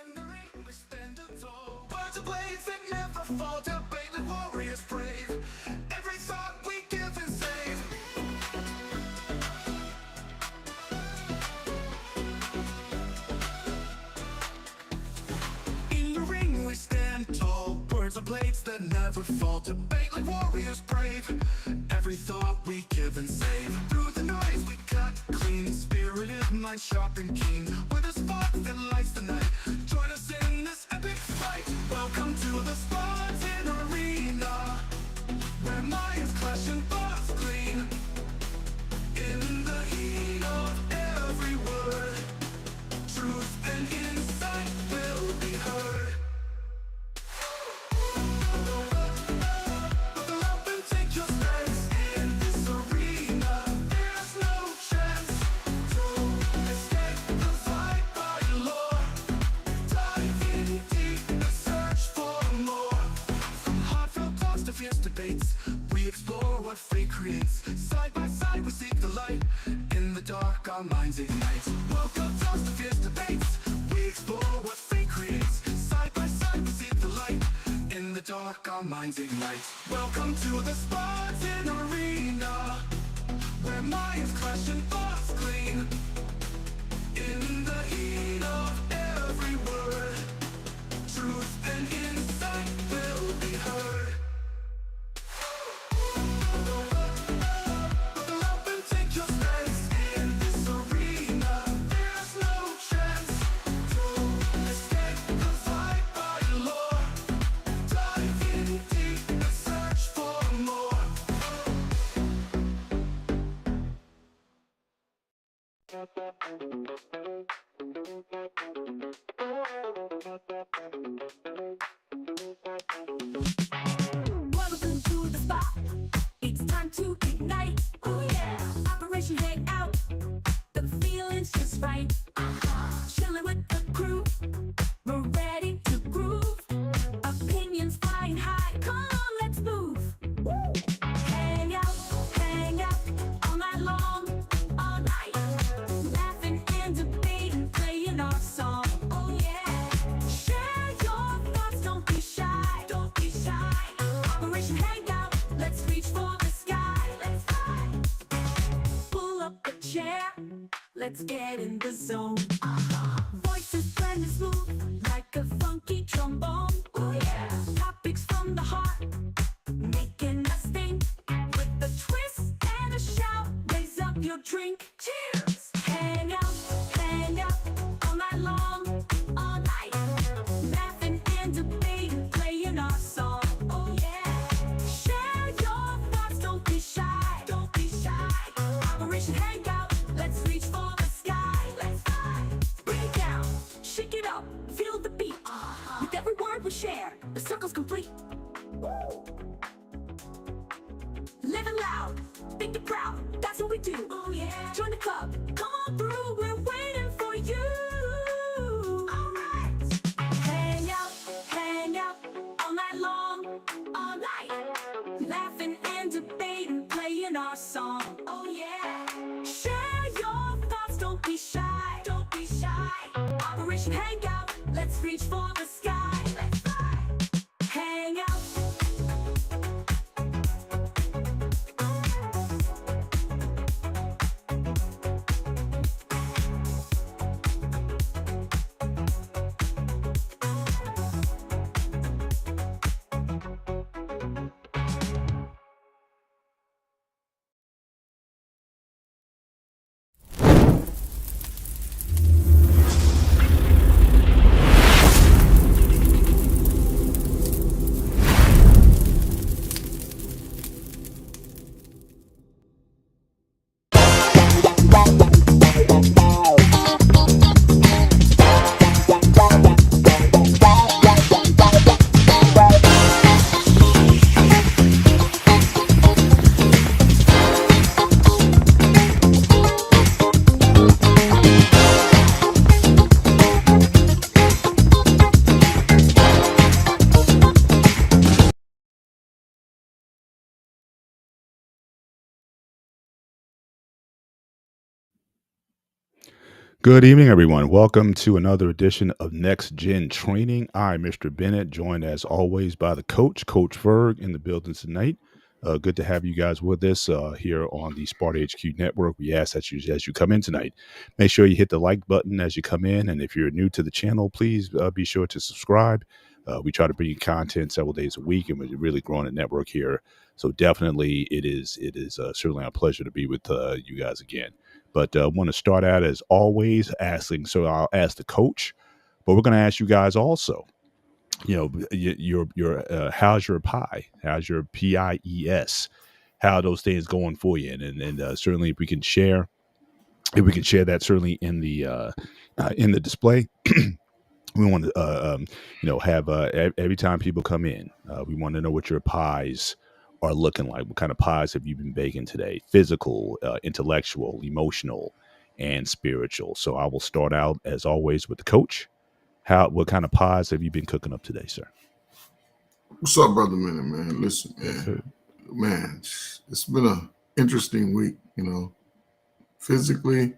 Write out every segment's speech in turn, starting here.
In the ring we stand tall. Words of blades that never fall. Debated warriors brave. Every thought we give and save. In the ring we stand tall. Words of blades that never fall. Debate like warriors brave. Every thought we give and save. Through the noise we cut clean. Spirited, mind sharp and keen. With a spark that lights the night. Join us in this epic fight. Welcome to the Spartan Arena, where minds clash and thoughts gleam. In the heat of every word, truth and insight will be heard. Buckle up and take your stance. In this arena, there's no chance to escape the fight by lore. Dive in deep and search for more. From heartfelt talks to fierce debates, we explore what fate creates. Side by side we seek the light. In the dark our minds ignite. Welcome talks to fierce debates, we explore what fate creates. Side by side we seek the light. In the dark our minds ignite. Welcome to the Spartan Arena, where minds clash and thoughts gleam. In the heat of every word, truth and insight will be heard. Buckle up and take your stance. In this arena, there's no chance to escape the fight by lore. Dive in deep and search for more. Welcome to the spot. It's time to ignite. Oh yeah. Operation Hangout. The feeling's just right. Chilling with the crew. We're ready to groove. Opinions flying high. Come on, let's move. Hang out all night long, all night. Laughing and debating, playing our song. Oh yeah. Share your thoughts, don't be shy. Don't be shy. Operation Hangout, let's reach for the sky. Let's fly. Pull up a chair, let's get in the zone. Voices blending smooth like a funky trombone. Oh yeah. Topics from the heart, making us think. With a twist and a shout, raise up your drink. Cheers. Hang out all night long, all night. Laughing and debating, playing our song. Oh yeah. Share your thoughts, don't be shy. Don't be shy. Operation Hangout, let's reach for the sky. Let's fly. Bring it down, shake it up, feel the beat. With every word we share, the circle's complete. Living loud, thinking proud, that's what we do. Oh yeah. Join the club, come on through, we're waiting for you. Alright. Hang out all night long, all night. Laughing and debating, playing our song. Oh yeah. Share your thoughts, don't be shy. Don't be shy. Operation Hangout, let's reach for the sky. Let's fly. Hang out. Good evening, everyone. Welcome to another edition of Next Gen Training. I'm Mr. Bennett, joined as always by the coach, Coach Ferg, in the building tonight. Good to have you guys with us here on the Sparta HQ Network. We ask that you, as you come in tonight, make sure you hit the like button as you come in. And if you're new to the channel, please be sure to subscribe. We try to bring you content several days a week, and we're really growing a network here. So definitely, it is certainly a pleasure to be with you guys again. But I want to start out as always asking. So I'll ask the coach, but we're going to ask you guys also. Your how's your pie? How's your PIES? How are those things going for you? And certainly if we can share that certainly in the display. We want to have every time people come in, we want to know what your pies are looking like. What kind of pies have you been baking today? Physical, intellectual, emotional, and spiritual. So I will start out as always with the coach. What kind of pies have you been cooking up today, sir? What's up, brother Minute, man? Listen, Yes, sir. man, it's been a interesting week. Physically,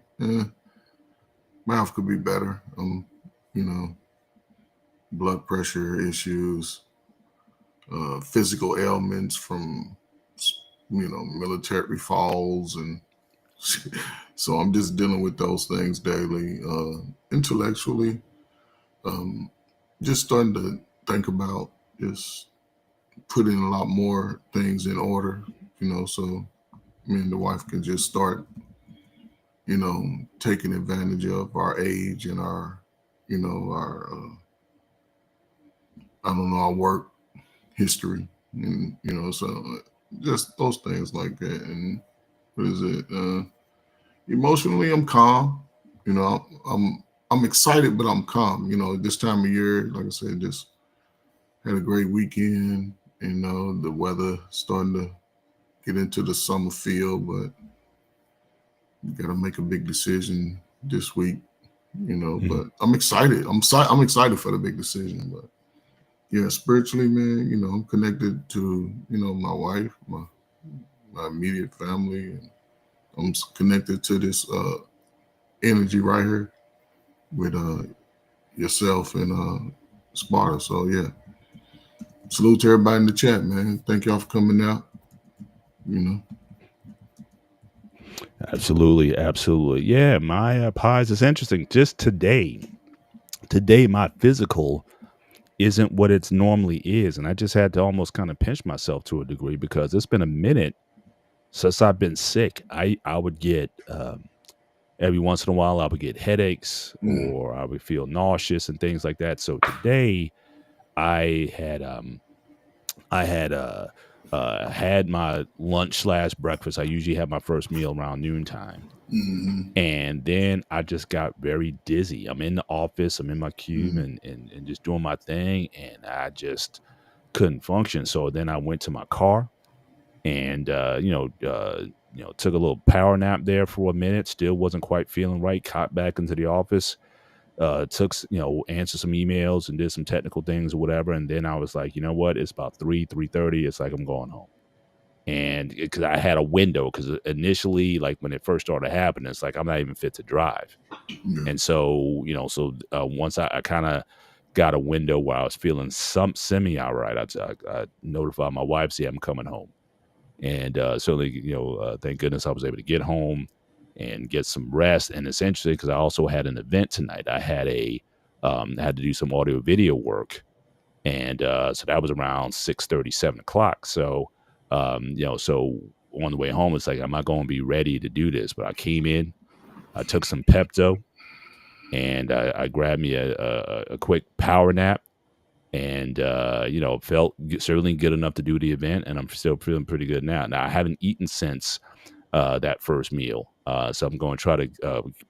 mouth could be better. You know, blood pressure issues, physical ailments from military falls, and so I'm just dealing with those things daily. Intellectually, um, just starting to think about just putting a lot more things in order. So me and the wife can just start, taking advantage of our age and our I don't know, our work history, and so just those things like that. And what is it? Emotionally, I'm calm. I'm excited, but I'm calm. This time of year, like I said, just had a great weekend. The weather starting to get into the summer feel, but you got to make a big decision this week. Mhm. But I'm excited. I'm excited for the big decision. But yeah, spiritually, man, I'm connected to my wife, my immediate family, and connected to this energy right here with yourself and Sparta. So yeah, salute to everybody in the chat, man. Thank y'all for coming out. You know, Absolutely, absolutely. Yeah, my pies is interesting. Just today my physical isn't what it's normally is, and I just had to almost kind of pinch myself to a degree because it's been a minute since I've been sick. I would get every once in a while I would get headaches mm, or I would feel nauseous and things like that. So today I had I had had my lunch slash breakfast. I usually have my first meal around noontime. mm, And then I just got very dizzy. I'm in the office, I'm in my cube mm, and just doing my thing, and I just couldn't function. So then I went to my car and took a little power nap there for a minute. Still wasn't quite feeling right. Caught back into the office. Answered some emails and did some technical things or whatever. And then I was like, you know what? It's about 3:30. It's like I'm going home. And because I had a window, because initially, like when it first started happening, it's like I'm not even fit to drive. yeah, And so, once I kind of got a window where I was feeling some semi all right, I notified my wife, say I'm coming home. And certainly, thank goodness I was able to get home and get some rest. And essentially, because I also had an event tonight, I had to do some audio video work, and so that was around 6:30, 7 o'clock. So, so on the way home, it's like I'm not going to be ready to do this. But I came in, I took some Pepto, and I grabbed me a quick power nap, and felt certainly good enough to do the event, and I'm still feeling pretty good now. Now I haven't eaten since that first meal, so I'm going to try to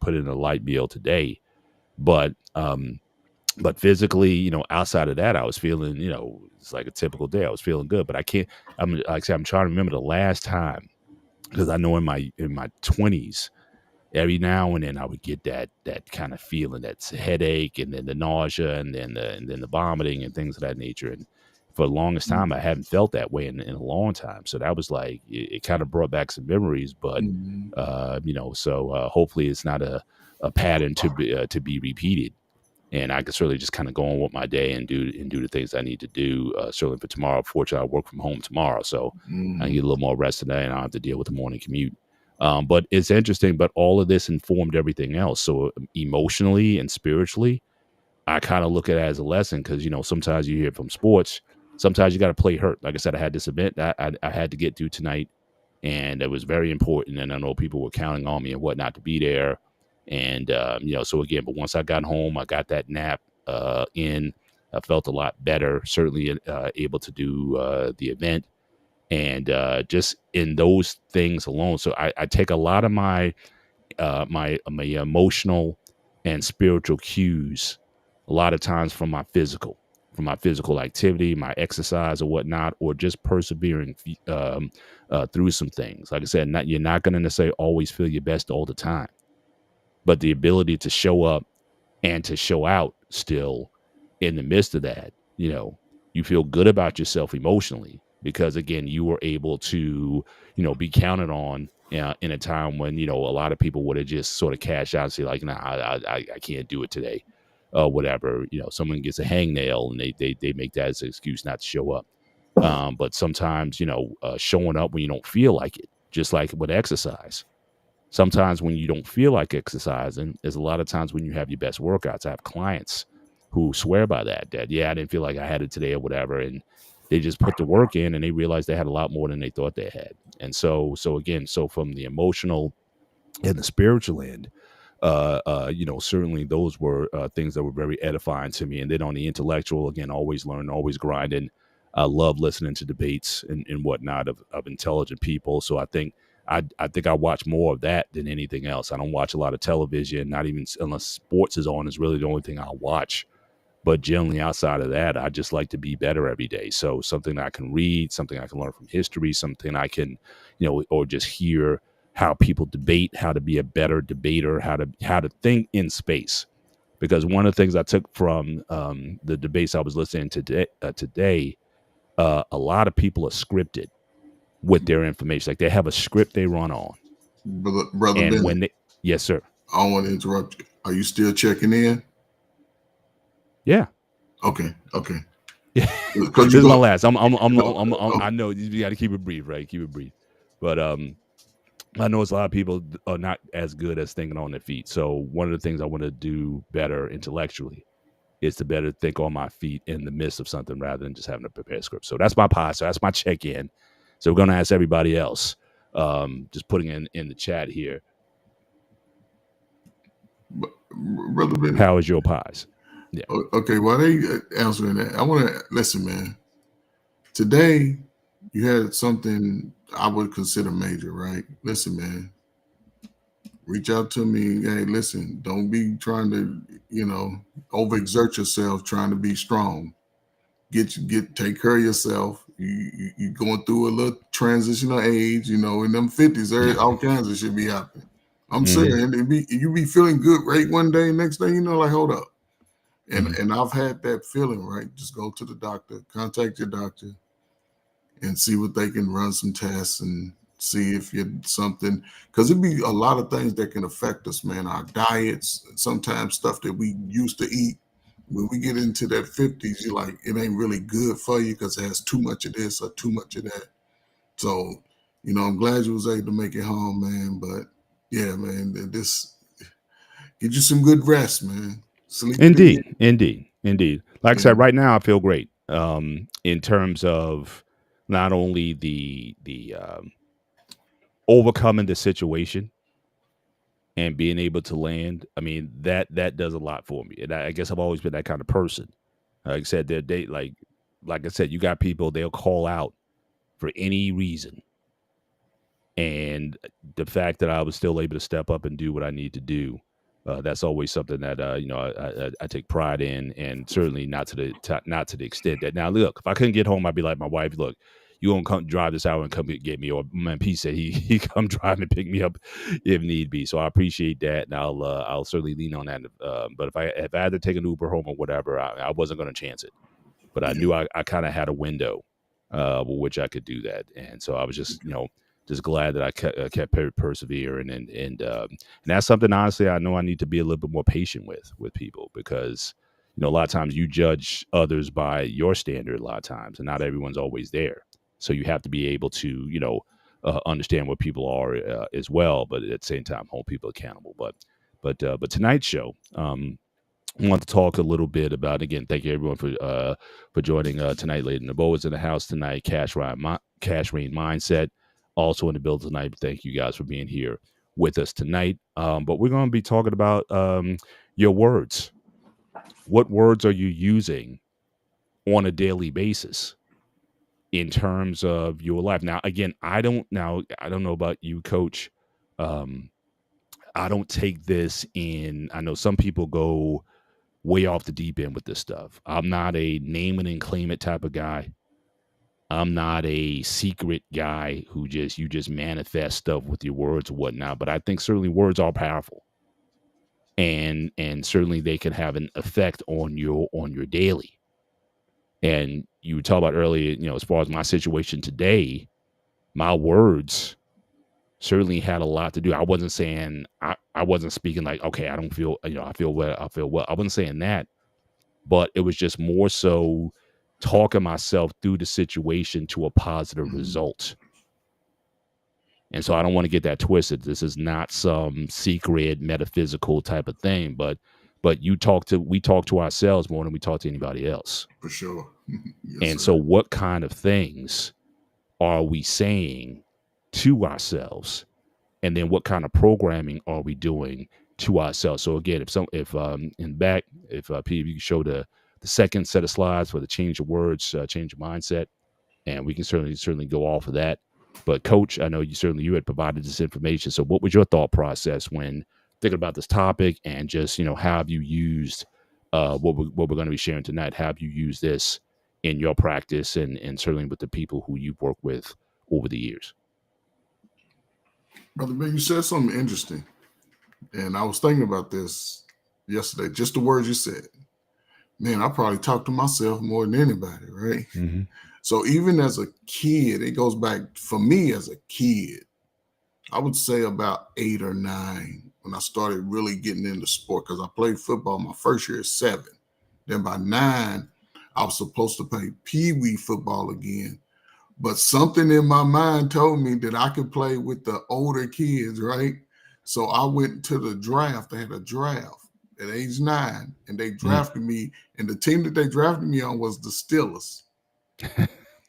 put in a light meal today. But physically, outside of that, I was feeling, it's like a typical day. I was feeling good, but I can't. Like I said, I'm trying to remember the last time, because I know in my 20s, every now and then I would get that kind of feeling, that's headache, and then the nausea, and then the vomiting and things of that nature. And for the longest time, I mm, hadn't felt that way in a long time. So that was like it kind of brought back some memories. But mm, so hopefully it's not a pattern to be repeated. And I can certainly just kind of go on with my day and do the things I need to do. Certainly for tomorrow. Fortunately, I work from home tomorrow, so I Mm-hmm. get a little more rest today, and I don't have to deal with the morning commute. But it's interesting. But all of this informed everything else. So emotionally and spiritually, I kind of look at it as a lesson because sometimes you hear from sports. Sometimes you got to play hurt. Like I said, I had this event that I had to get to tonight, and it was very important. And I know people were counting on me and whatnot to be there. And so again, but once I got home, I got that nap in. I felt a lot better. Certainly able to do the event, and just in those things alone. So I take a lot of my emotional and spiritual cues a lot of times from my physical activity, my exercise or whatnot, or just persevering through some things. Like I said, you're not going to necessarily always feel your best all the time, but the ability to show up and to show out still in the midst of that, you feel good about yourself emotionally because again, you were able to, be counted on in a time when, a lot of people would have just sort of cashed out and say like, nah, I can't do it today. Whatever, someone gets a hangnail and they make that as an excuse not to show up. But sometimes, showing up when you don't feel like it, just like with exercise, sometimes when you don't feel like exercising is a lot of times when you have your best workouts. I have clients who swear by that yeah, I didn't feel like I had it today or whatever, and they just put the work in and they realized they had a lot more than they thought they had. And so again, so from the emotional and the spiritual end, certainly those were things that were very edifying to me. And then on the intellectual, again, always learning, always grinding. I love listening to debates and whatnot of intelligent people. So I think I watch more of that than anything else. I don't watch a lot of television, not even unless sports is on is really the only thing I watch. But generally outside of that, I just like to be better every day. So something I can read, something I can learn from history, something I can, or just hear how people debate, how to be a better debater, how to think in space. Because one of the things I took from the debates I was listening to today, a lot of people are scripted with their information. Like they have a script they run on. Brother And Bennett, when they, yes, sir. I don't want to interrupt you. Are you still checking in? Yeah. Okay, okay. Yeah. Because This you is my go. last. Oh, I know you got to keep it brief, right? Keep it brief. But I know it's a lot of people are not as good as thinking on their feet. So one of the things I want to do better intellectually is to better think on my feet in the midst of something rather than just having to prepare a script. So that's my pod. So that's my check in. So we're gonna ask everybody else. Just putting in the chat here. Brother Bennett. How is your pies? Yeah. Okay, while they answering that, I want to listen, man. Today, you had something I would consider major, right? Listen, man. Reach out to me. Hey, listen. Don't be trying to, overexert yourself trying to be strong. Take care of yourself. You going through a little transitional age, in them 50s, there all kinds of shit be happening. I'm Mm-hmm. saying you be feeling good right one day, next day, like hold up. And Mm-hmm. and I've had that feeling, right? Just go to the doctor, contact your doctor, and see what they can run some tests and see if you're something, because it'd be a lot of things that can affect us, man. Our diets, sometimes stuff that we used to eat. When we get into that 50s, you're like, it ain't really good for you because it has too much of this or too much of that. So, I'm glad you was able to make it home, man. But yeah, man, this get you some good rest, man. Sleep it in. Indeed. Like I And said, right now I feel great. In terms of not only the overcoming the situation and being able to land. I mean that does a lot for me, and I guess I've always been that kind of person. Like I said, like I said, you got people they'll call out for any reason, and the fact that I was still able to step up and do what I need to do, that's always something that I take pride in, and certainly not to the extent that now look, if I couldn't get home, I'd be like my wife, look, you gonna come drive this hour and come get me, or man, P said he come drive and pick me up if need be. So I appreciate that, and I'll certainly lean on that. But if I had to take an Uber home or whatever, I wasn't gonna chance it. But I yeah, knew I kind of had a window with which I could do that, and so I was just just glad that I kept persevering, and that's something honestly I know I need to be a little bit more patient with people, because a lot of times you judge others by your standard a lot of times, and not everyone's always there. So you have to be able to understand what people are as well, but at the same time hold people accountable. But tonight's show. I want to talk a little bit about, again, thank you everyone for joining tonight. Lady Nabo is in the house tonight. Cash Rain Mindset also in the building tonight. Thank you guys for being here with us tonight. But we're going to be talking about your words. What words are you using on a daily basis in terms of your life? Now, again, I don't know about you, Coach. I don't take this in. I know some people go way off the deep end with this stuff. I'm not a name it and claim it type of guy. I'm not a secret guy who you just manifest stuff with your words or whatnot. But I think certainly words are powerful, and certainly they can have an effect on your daily. And you talked about earlier, as far as my situation today, my words certainly had a lot to do. I wasn't saying I wasn't speaking like, okay, I don't feel, I feel well. I wasn't saying that. But it was just more so talking myself through the situation to a positive result. And so I don't want to get that twisted. This is not some secret metaphysical type of thing, but we talk to ourselves more than we talk to anybody else. For sure. Yes, and sir. So what kind of things are we saying to ourselves? And then what kind of programming are we doing to ourselves? So again, if P, you can show the second set of slides for the change of words, change of mindset, and we can certainly go off of that. But Coach, I know you had provided this information. So what was your thought process when thinking about this topic, and just how have you used what we're going to be sharing tonight? Have you used this in your practice, and certainly with the people who you've worked with over the years? Brother Ben, you said something interesting. And I was thinking about this yesterday, just the words you said. Man, I probably talk to myself more than anybody, right? Mm-hmm. So even as a kid, it goes back for me as a kid, I would say about 8 or 9 when I started really getting into sport, because I played football my first year at 7. Then by 9, I was supposed to play pee-wee football again. But something in my mind told me that I could play with the older kids, right? So I went to the draft. They had a draft at age 9, and they drafted me. And the team that they drafted me on was the Steelers.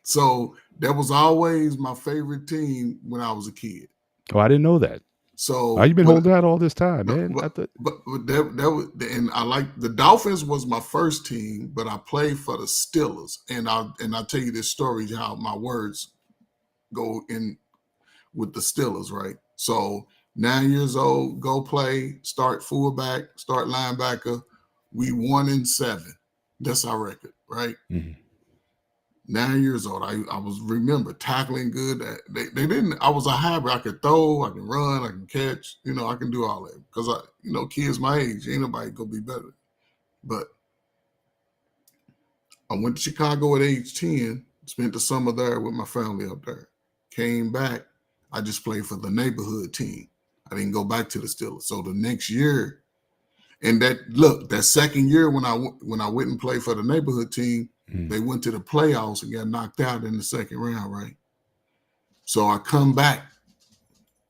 So that was always my favorite team when I was a kid. Oh, I didn't know that. So You've been holding out all this time, man. But that was, and I like the Dolphins was my first team, but I played for the Steelers. And I'll tell you this story, how my words go in with the Steelers, right? So 9 years old, go play, start fullback, start linebacker. We 1-7. That's our record, right? Mm-hmm. 9 years old. I was remember tackling good. They didn't. I was a hybrid. I could throw, I can run, I can catch. I can do all that because kids my age, ain't nobody gonna be better. But I went to Chicago at age 10. Spent the summer there with my family up there. Came back. I just played for the neighborhood team. I didn't go back to the Steelers. So the next year, and that second year when I went and played for the neighborhood team, they went to the playoffs and got knocked out in the second round, right? So I come back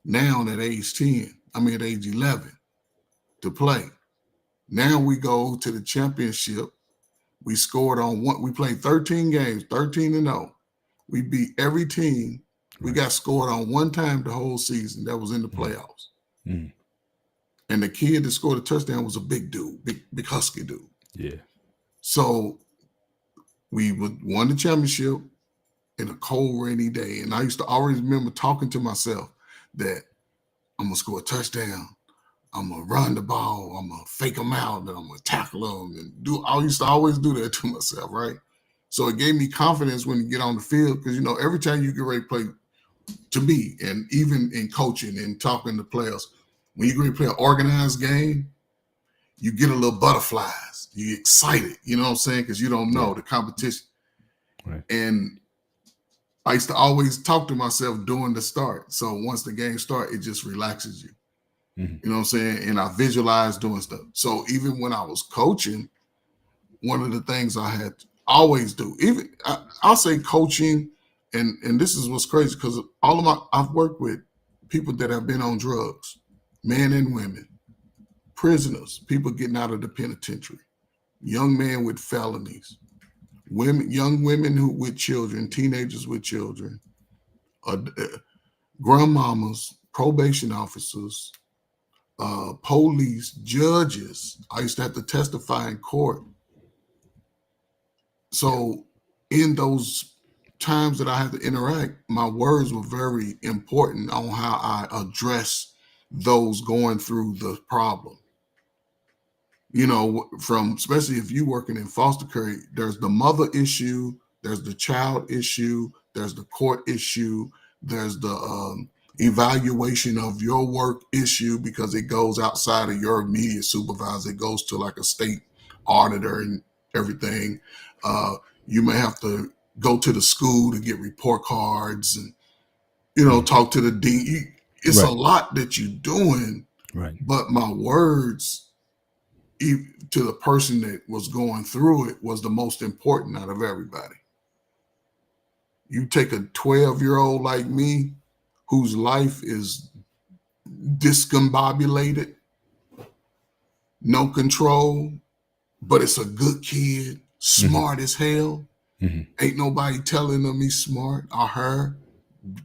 now at age 10, at age 11 to play. Now we go to the championship. We scored on one. We played 13 games, 13-0. We beat every team. We got scored on one time the whole season. That was in the playoffs. Mm-hmm. And the kid that scored a touchdown was a big dude, big husky dude. Yeah. So we won the championship in a cold, rainy day. And I used to always remember talking to myself that I'm going to score a touchdown. I'm going to run the ball. I'm going to fake them out. And I'm going to tackle them. And I used to always do that to myself, right? So it gave me confidence when you get on the field because, every time you get ready to play, to me, and even in coaching and talking to players, when you get ready to play an organized game, you get a little butterflies. You excited, you know what I'm saying? Because you don't know the competition. Right. And I used to always talk to myself during the start. So once the game starts, it just relaxes you. Mhm. You know what I'm saying? And I visualize doing stuff. So even when I was coaching, one of the things I had to always do, even I'll say coaching, and this is what's crazy because I've worked with people that have been on drugs, men and women, prisoners, people getting out of the penitentiary, young men with felonies, women, young women who with children, teenagers with children, grandmamas, probation officers, police, judges. I used to have to testify in court. So in those times that I had to interact, my words were very important on how I address those going through the problem. You know, from especially if you're working in foster care, there's the mother issue, there's the child issue, there's the court issue, there's the evaluation of your work issue because it goes outside of your immediate supervisor. It goes to like a state auditor and everything. You may have to go to the school to get report cards and, you know, talk to the dean. It's a Right. lot that you're doing, Right. but my words to the person that was going through it was the most important out of everybody. You take a 12-year-old like me whose life is discombobulated, no control, but it's a good kid, smart as hell. Mhm. Ain't nobody telling them he's smart or her.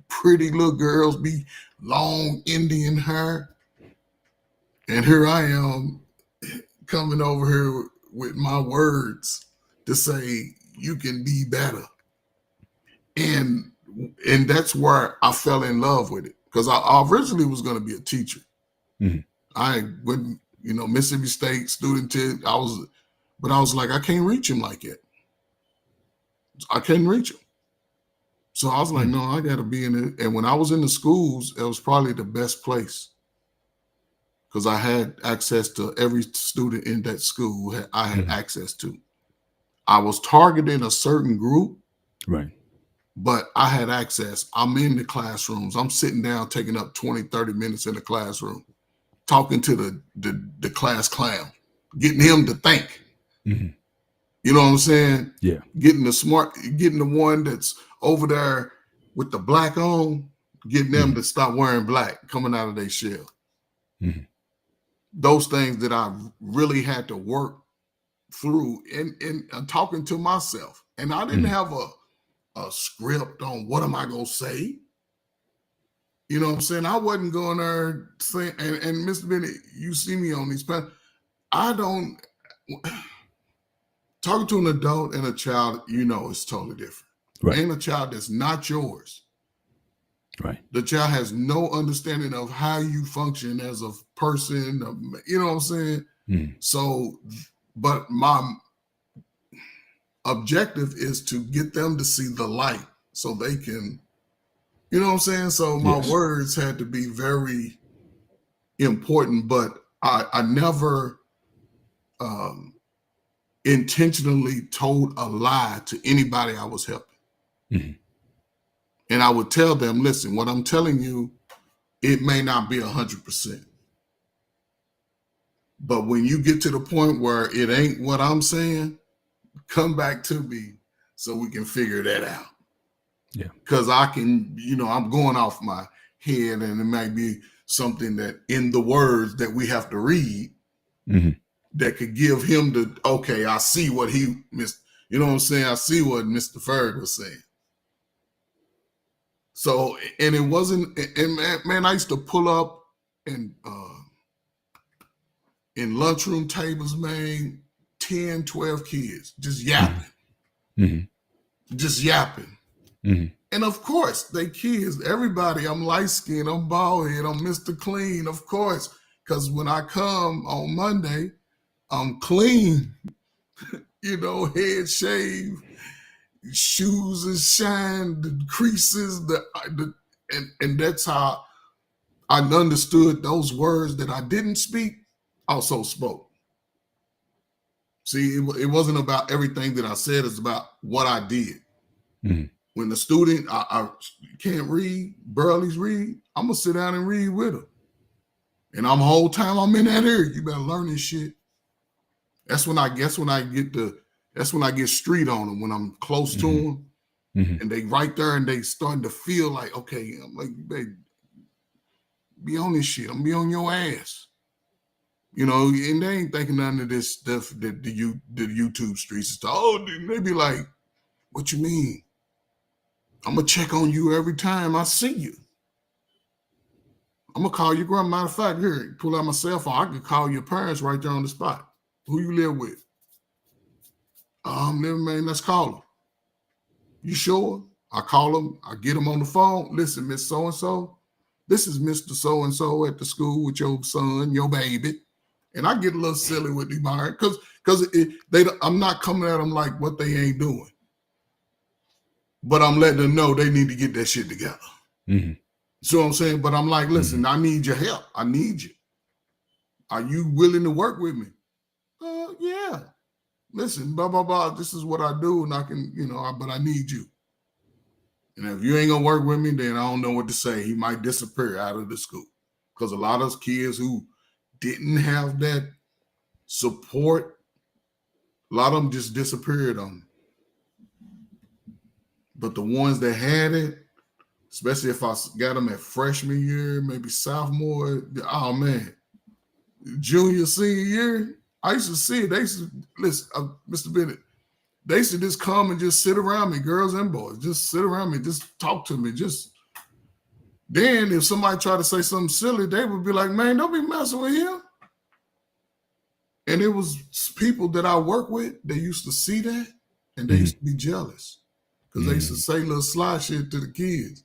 Pretty little girls be long Indian hair. And here I am coming over here with my words to say you can be better. And that's where I fell in love with it. Because I originally was going to be a teacher. Mhm. I went, you know, Mississippi State student but I was like, I can't reach him like it. I couldn't reach him. So I was like, Mhm. no, I got to be in it. And when I was in the schools, it was probably the best place because I had access to every student in that school I had Mhm. access to. I was targeting a certain group, Right. but I had access. I'm in the classrooms. I'm sitting down, taking up 20, 30 minutes in the classroom, talking to the class clown, getting him to think. Mhm. You know what I'm saying? Yeah. Getting the one that's over there with the black on, getting them Mhm. to stop wearing black, coming out of their shell. Mhm. Those things that I really had to work through in talking to myself. And I didn't Mhm. have a script on what am I gonna say. You know what I'm saying? I wasn't going there saying, and Mr. Bennett, you see me on these panels. I don't talking to an adult and a child, you know, it's totally different. Right. And a child that's not yours. Right. The child has no understanding of how you function as a person. You know what I'm saying? Mhm. So, but my objective is to get them to see the light so they can, you know what I'm saying? So my Yes. words had to be very important, but I never um, intentionally told a lie to anybody I was helping. Mhm. And I would tell them, listen, what I'm telling you, it may not be 100%. But when you get to the point where it ain't what I'm saying, come back to me so we can figure that out. Yeah. Because I can, you know, I'm going off my head and it might be something that in the words that we have to read Mhm. that could give him the, okay, I see what he missed. You know what I'm saying? I see what Mr. Ferg was saying. So, and it wasn't, and man, I used to pull up and in lunchroom tables, man, 10, 12 kids just Mhm. yapping, Mhm. just yapping. Mhm. And of course, they kids, everybody, I'm light skinned, I'm bald head, I'm Mr. Clean, of course. Because when I come on Monday, I'm clean, you know, head shave, shoes and shine, the creases, and that's how I understood those words that I didn't speak, also spoke. See, it wasn't about everything that I said, it's about what I did. Mhm. When the student I can't read, barely read, I'm gonna sit down and read with them. And I'm the whole time I'm in that area. You better learn this shit. That's when I get street on them, when I'm close to them and they right there and they starting to feel like, okay, I'm like, baby, be on this shit. I'm gonna be on your ass. You know, and they ain't thinking none of this stuff that the YouTube streets is. Oh, they be like, what you mean? I'm gonna check on you every time I see you. I'm gonna call your grandma. Matter of fact, here, pull out my cell phone. I can call your parents right there on the spot. Who you live with? Man, let's call them. You sure? I call them. I get them on the phone. Listen, Miss So-and-so, this is Mr. So-and-so at the school with your son, your baby. And I get a little silly with the bar because I'm not coming at them like what they ain't doing. But I'm letting them know they need to get that shit together. Mm-hmm. See what I'm saying? But I'm like, listen, I need your help. I need you. Are you willing to work with me? Yeah. Listen, blah, blah, blah. This is what I do, and I can, but I need you. And if you ain't gonna work with me, then I don't know what to say. He might disappear out of the school. Because a lot of those kids who didn't have that support, a lot of them just disappeared on them. But the ones that had it, especially if I got them at freshman year, maybe sophomore, oh man, junior, senior year, I used to see it. They used to, listen, Mr. Bennett, they used to just come and just sit around me, girls and boys, just sit around me, just talk to me. Then if somebody tried to say something silly, they would be like, man, don't be messing with him. And it was people that I work with, they used to see that and they used to be jealous because they used to say little sly shit to the kids.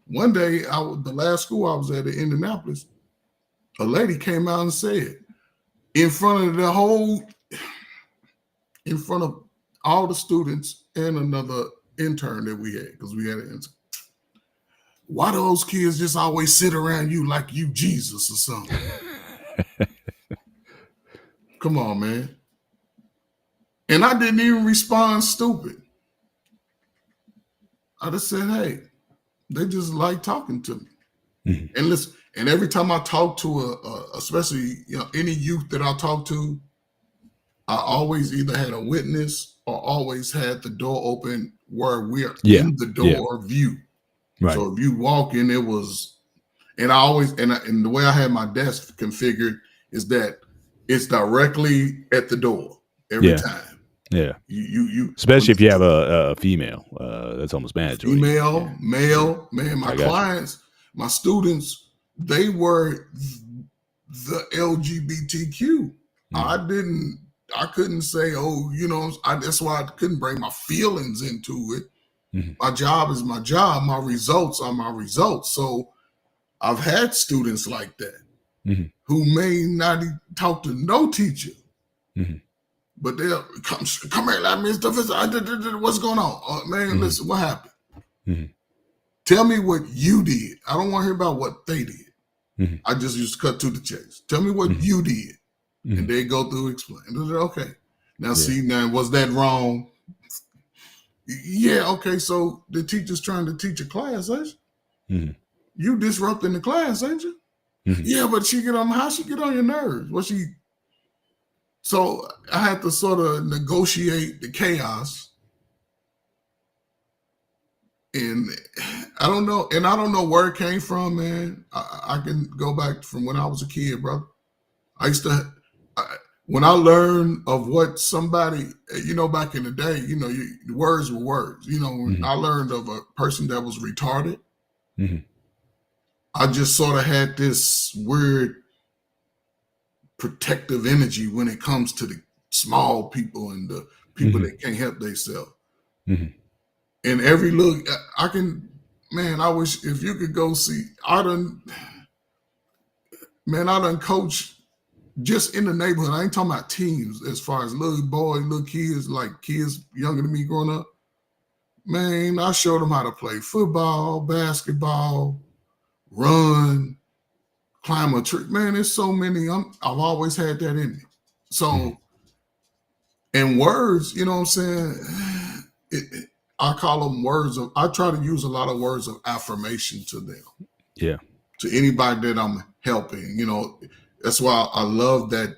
One day, the last school I was at in Indianapolis, a lady came out and said, in front of all the students and another intern that we had, because we had an intern, why do those kids just always sit around you like you Jesus or something? Come on, man. And I didn't even respond stupid. I just said, hey, they just like talking to me. Mm-hmm. And listen, and every time I talk to especially any youth that I talk to, I always either had a witness or always had the door open where we're in the door view. Right. So if you walk in, it was, and I always, and the way I had my desk configured is that it's directly at the door every time. Yeah. You especially if you have a female, that's almost mandatory. Female, male, man, my clients, my students, they were the LGBTQ. I couldn't say, that's why I couldn't bring my feelings into it. Mm-hmm. My job is my job. My results are my results. So I've had students like that who may not talk to no teacher. Mm-hmm. But they'll come here, like Mr. What's going on? Man, listen, what happened? Mm-hmm. Tell me what you did. I don't want to hear about what they did. Mm-hmm. I just used to cut to the chase. Tell me what you did. Mm-hmm. And they go through explain. Okay. Now see, was that wrong? Yeah, okay. So the teacher's trying to teach a class, ain't you? Mm-hmm. You disrupting the class, ain't you? Mm-hmm. Yeah, but how she get on your nerves? So I had to sort of negotiate the chaos. And I don't know where it came from, man. I can go back from when I was a kid, brother. When I learned of what somebody, back in the day, the words were words. When I learned of a person that was retarded, I just sort of had this weird protective energy when it comes to the small people and the people that can't help themselves. Mm-hmm. And every look, I wish if you could go see, I done coach just in the neighborhood. I ain't talking about teams as far as little boys, little kids, like kids younger than me growing up. Man, I showed them how to play football, basketball, run, climb a tree. Man, there's so many. I've always had that in me. So, in words, you know what I'm saying? I call them words of. I try to use a lot of words of affirmation to them, Yeah. to anybody that I'm helping. You know, that's why I love that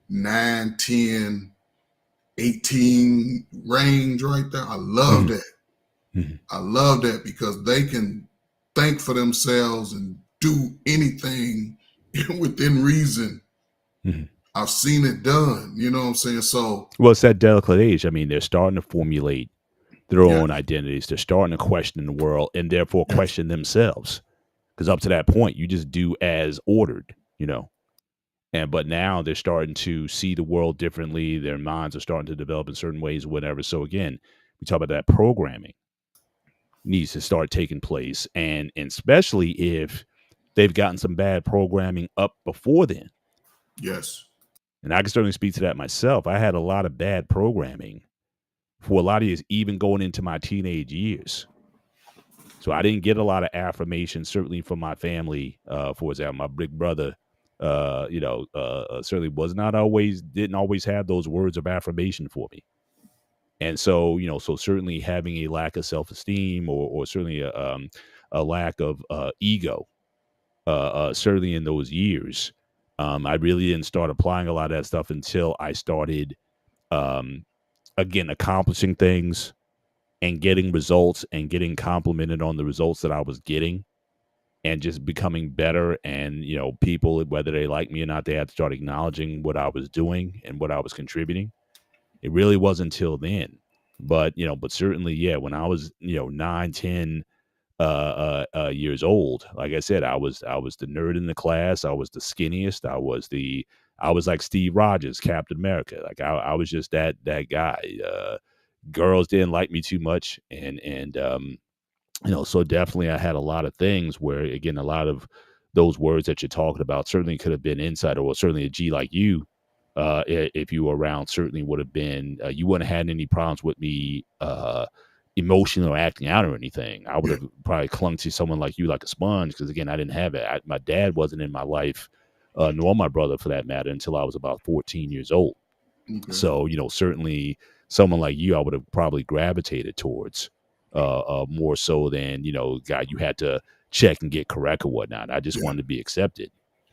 9, 10, 18 range right there. I love Mhm. that. Mhm. I love that because they can think for themselves and do anything within reason. Mhm. I've seen it done. You know what I'm saying? So Well, it's that delicate age. I mean, they're starting to formulate their yeah, own identities. They're starting to question the world and therefore yes, question themselves. Because up to that point, you just do as ordered, you know. And but now they're starting to see the world differently. Their minds are starting to develop in certain ways, whatever. So again, we talk about that programming needs to start taking place, and especially if they've gotten some bad programming up before then. yes. And I can certainly speak to that myself. I had a lot of bad programming for a lot of years, even going into my teenage years. So I didn't get a lot of affirmation, certainly from my family. For example, my big brother, certainly was not always, didn't always have those words of affirmation for me. And so, so certainly having a lack of self esteem, or certainly a lack of ego, certainly in those years, I really didn't start applying a lot of that stuff until I started, um, again, accomplishing things and getting results and getting complimented on the results that I was getting, and just becoming better. And, people, whether they like me or not, they had to start acknowledging what I was doing and what I was contributing. It really wasn't until then. But certainly, yeah, when I was, 9, 10 years old, like I said, I was the nerd in the class. I was the skinniest. I was like Steve Rogers, Captain America. Like I was just that guy. Girls didn't like me too much, and so definitely I had a lot of things where, again, a lot of those words that you're talking about certainly could have been inside, or certainly a G like you, if you were around, certainly would have been, you wouldn't have had any problems with me, emotional or acting out or anything. I would Yeah. have probably clung to someone like you like a sponge, because again, I didn't have it. My dad wasn't in my life, nor my brother for that matter, until I was about 14 years old. Okay. So, certainly someone like you, I would have probably gravitated towards, more so than, God, you had to check and get correct or whatnot. I just Yeah. wanted to be accepted.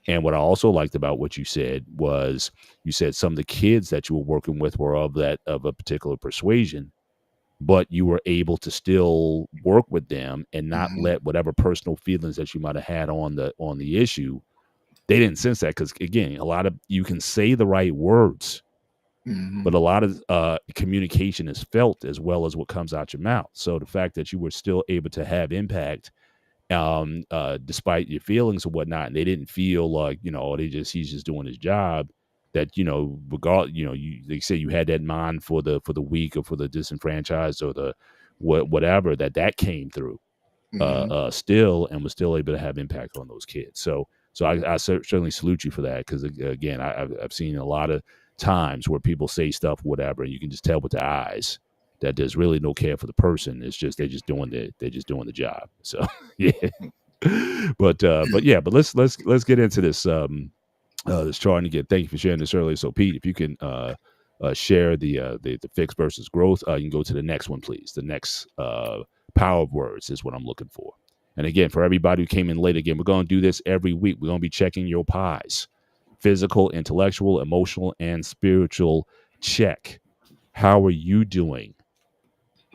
And what I also liked about what you said was, you said some of the kids that you were working with were of a particular persuasion, but you were able to still work with them and not Hmm. let whatever personal feelings that you might have had on the issue. They didn't sense that, because again, a lot of, you can say the right words, Hmm. but a lot of communication is felt as well as what comes out your mouth. So the fact that you were still able to have impact, despite your feelings and whatnot, and they didn't feel like, he's just doing his job. That, they say you had that mind for the weak, or for the disenfranchised, or the whatever, that came through, Hmm. still, and was still able to have impact on those kids. So I certainly salute you for that, because again, I've seen a lot of times where people say stuff, whatever, and you can just tell with their eyes that there's really no care for the person. It's just they're just doing the job. So yeah, but yeah, but let's get into this chart. And again, thank you for sharing this earlier. So Pete, if you can share the fixed versus growth, you can go to the next one, please. The next power of words is what I'm looking for. And again, for everybody who came in late, again, we're going to do this every week. We're going to be checking your pies: physical, intellectual, emotional, and spiritual check. How are you doing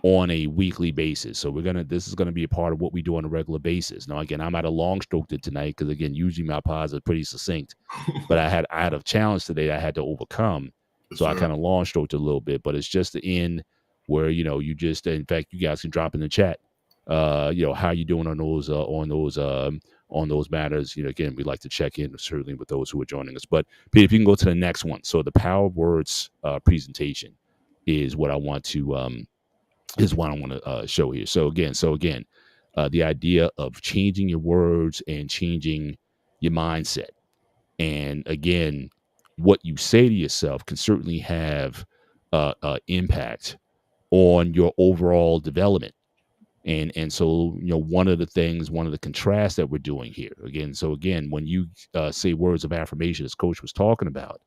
on a weekly basis? So this is gonna be a part of what we do on a regular basis. Now, again, I'm at a long stroke tonight, because again, usually my pies are pretty succinct, but I had a challenge today I had to overcome. Yes, So I sir. kind of long stroked a little bit, but it's just the end where, you just, in fact, you guys can drop in the chat, how you doing on those matters. Again, we like to check in certainly with those who are joining us. But Pete, if you can go to the next one. So the power of words presentation is what I want to show here. So again, the idea of changing your words and changing your mindset. And again, what you say to yourself can certainly have impact on your overall development. And so, one of the contrasts that we're doing here again. So again, when you say words of affirmation, as Coach was talking about,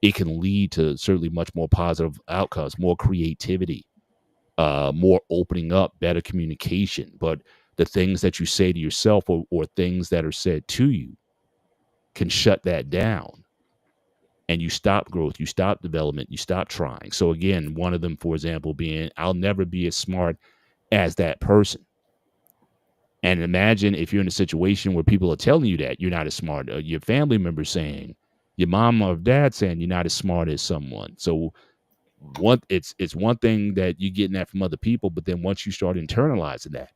it can lead to certainly much more positive outcomes, more creativity, more opening up, better communication. But the things that you say to yourself, or things that are said to you, can shut that down, and you stop growth, you stop development, you stop trying. So again, one of them, for example, being, I'll never be as smart as that person. And imagine if you're in a situation where people are telling you that you're not as smart, your family members saying, your mom or dad saying you're not as smart as someone. So it's one thing that you're getting that from other people, but then once you start internalizing that,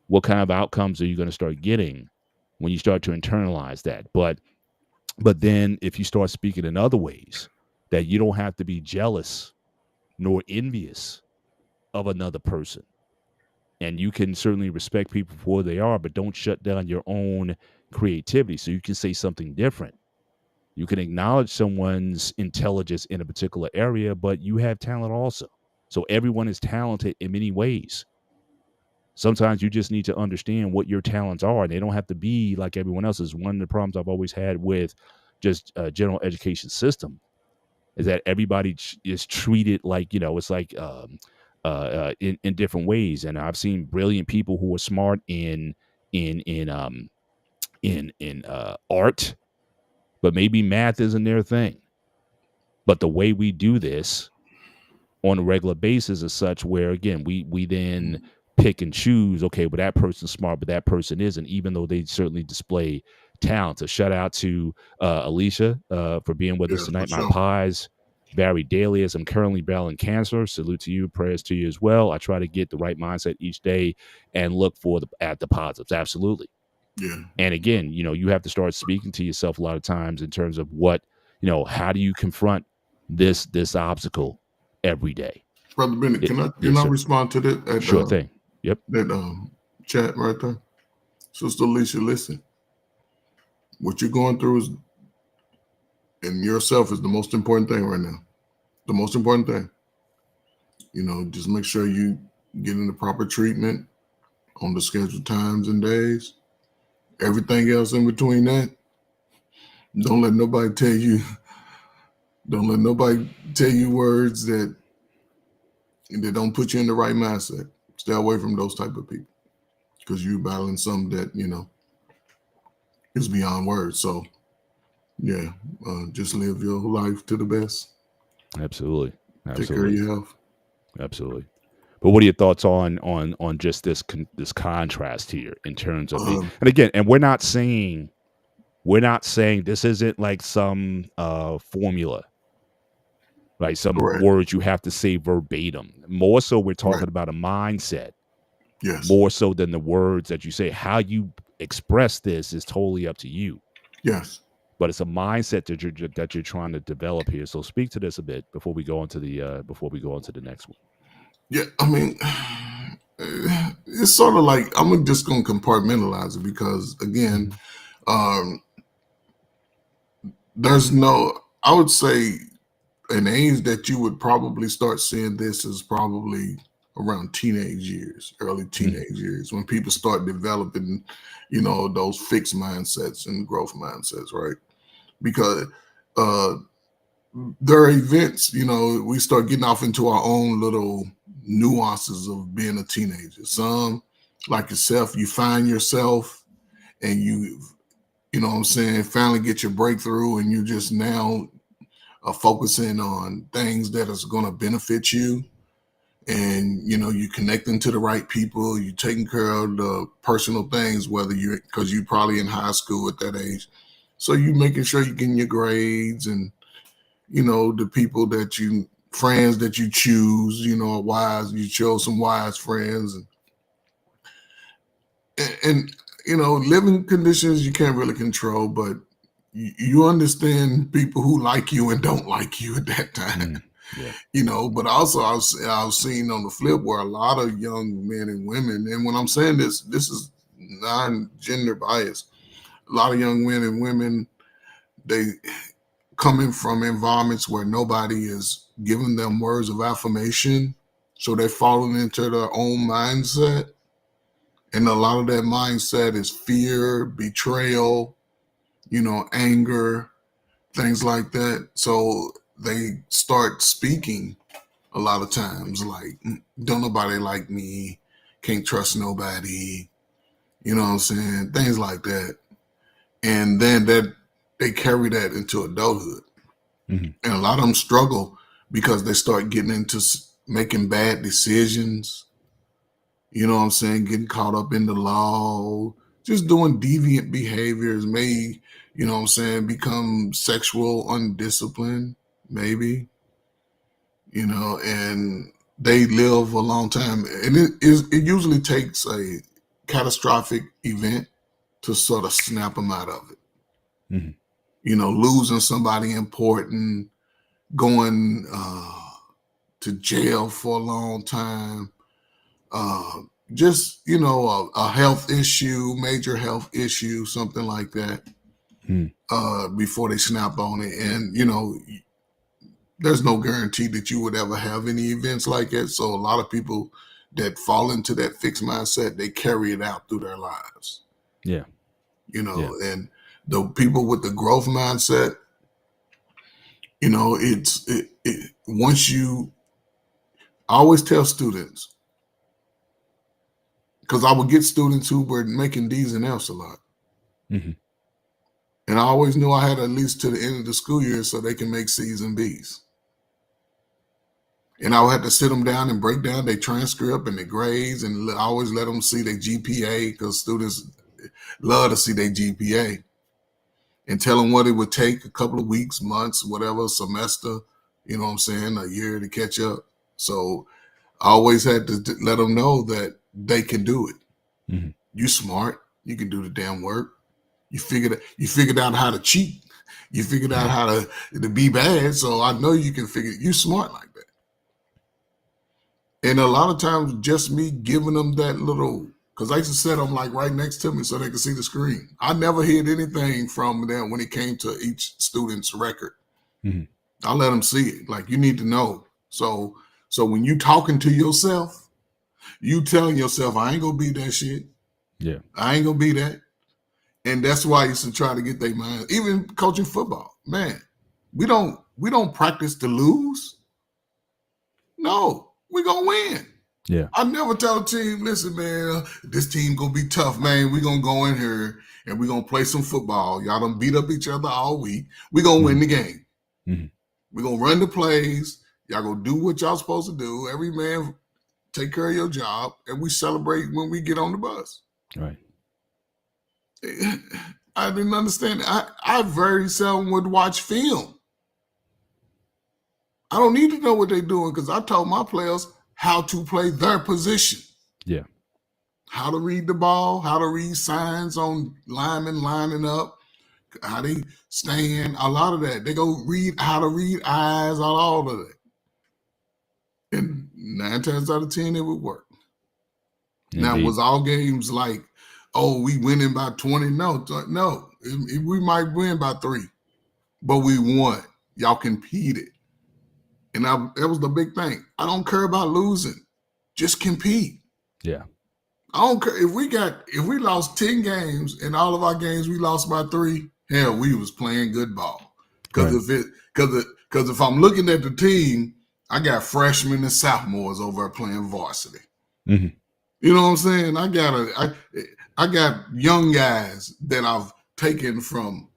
what kind of outcomes are you going to start getting when you start to internalize that? But then if you start speaking in other ways, that you don't have to be jealous nor envious of another person, and you can certainly respect people for who they are, but don't shut down your own creativity. So you can say something different. You can acknowledge someone's intelligence in a particular area, but you have talent also. So everyone is talented in many ways. Sometimes you just need to understand what your talents are. They don't have to be like everyone else's. One of the problems I've always had with just general education system is that everybody is treated like, it's like in different ways. And I've seen brilliant people who are smart in art, but maybe math isn't their thing. But the way we do this on a regular basis is such where, again, we then pick and choose. Okay, but that person's smart, but that person isn't, even though they certainly display talent. A shout out to Alicia for being with Yeah, us for tonight. My sure. pies vary daily as I'm currently battling cancer. Salute to you, prayers to you as well. I try to get the right mindset each day and look at the positives. Absolutely. Yeah. And again, you have to start speaking to yourself a lot of times in terms of what, how do you confront this obstacle every day? Brother Bennett, can I Yes, sir. respond to that Sure thing. Yep. chat right there? Sister Alicia, listen. What you're going through is in yourself is the most important thing right now. The most important thing. Just make sure you get in the proper treatment on the scheduled times and days. Everything else in between that, don't let nobody tell you. Don't let nobody tell you words that don't put you in the right mindset. Stay away from those type of people because you're battling something that is beyond words. So yeah, just live your life to the best. Absolutely. Take care of your health. Absolutely. But what are your thoughts on just this contrast here in terms of the, and again, and we're not saying this isn't like some formula, like some Correct. words you have to say verbatim. More so, we're talking Correct. about a mindset. Yes. More so than the words that you say. How you express this is totally up to you. Yes. But it's a mindset that you're trying to develop here. So speak to this a bit before we go into the next one. Yeah, I mean, it's sort of like I'm just going to compartmentalize it because again, there's no. I would say an age that you would probably start seeing this is probably around teenage years, early teenage years, when people start developing, those fixed mindsets and growth mindsets, right? Because there are events, we start getting off into our own little nuances of being a teenager. Some, like yourself, you find yourself and you know what I'm saying, finally get your breakthrough and you just now focusing on things that is going to benefit you. And, you connecting to the right people, you taking care of the personal things, because you're probably in high school at that age. So you making sure you're getting your grades and, the people friends that you choose, are wise. You chose some wise friends and living conditions you can't really control, but you understand people who like you and don't like you at that time. Yeah. But also I've seen on the flip where a lot of young men and women, and when I'm saying this is non-gender bias, a lot of young men and women, they coming from environments where nobody is giving them words of affirmation. So they're falling into their own mindset. And a lot of that mindset is fear, betrayal, anger, things like that. So they start speaking a lot of times, like, don't nobody like me, can't trust nobody, you know what I'm saying? Things like that. And then that they carry that into adulthood. Hmm. And a lot of them struggle because they start getting into making bad decisions. You know what I'm saying? Getting caught up in the law, just doing deviant behaviors, may, you know what I'm saying, become sexual undisciplined, maybe, you know, and they live a long time. And it usually takes a catastrophic event to sort of snap them out of it. Hmm. You know, losing somebody important, going to jail for a long time, uh, just, you know, a health issue, major health issue, something like that, Hmm. before they snap on it. And, you know, there's no guarantee that you would ever have any events like that. So a lot of people that fall into that fixed mindset, they carry it out through their lives, Yeah. you Yeah. know, and the people with the growth mindset, you know, once you, I always tell students, because I would get students who were making D's and F's a lot. Hmm. And I always knew I had at least to the end of the school year so they can make C's and B's. And I would have to sit them down and break down their transcript and their grades, and I always let them see their GPA, because students love to see their GPA, and tell them what it would take, a couple of weeks, months, whatever, semester, you know what I'm saying, a year to catch up. So I always had to let them know that they can do it. Hmm. You smart, you can do the damn work. You figured out how to cheat. You figured out how to be bad. So I know you can figure. You smart like that. And a lot of times, just me giving them that little, because I used to set them like right next to me so they could see the screen. I never hid anything from them when it came to each student's record. Hmm. I let them see it. Like, you need to know. So when you talking to yourself, you telling yourself, I ain't gonna be that shit. Yeah. I ain't gonna be that. And that's why I used to try to get their mind. Even coaching football, man, we don't practice to lose. No, we gonna win. Yeah. I never tell a team, listen, man, this team gonna be tough, man. We gonna go in here and we gonna play some football. Y'all done beat up each other all week. We gonna win the game. Hmm. We gonna run the plays. Y'all gonna do what y'all supposed to do. Every man take care of your job, and we celebrate when we get on the bus. Right. I didn't understand. I very seldom would watch film. I don't need to know what they're doing, because I told my players how to play their position, Yeah. how to read the ball, how to read signs on linemen lining up, how they stand, a lot of that. They go read how to read eyes, all of that. And 9 times out of 10, it would work. Now, Indeed. was all games like, oh, we winning by 20? No. We might win by 3, but we won. Y'all competed. And that was the big thing. I don't care about losing. Just compete. Yeah. I don't care if we lost 10 games and all of our games we lost by 3. Hell, we was playing good ball. Because Right. if I'm looking at the team, I got freshmen and sophomores over there playing varsity. Hmm. You know what I'm saying? I got young guys that I've taken from.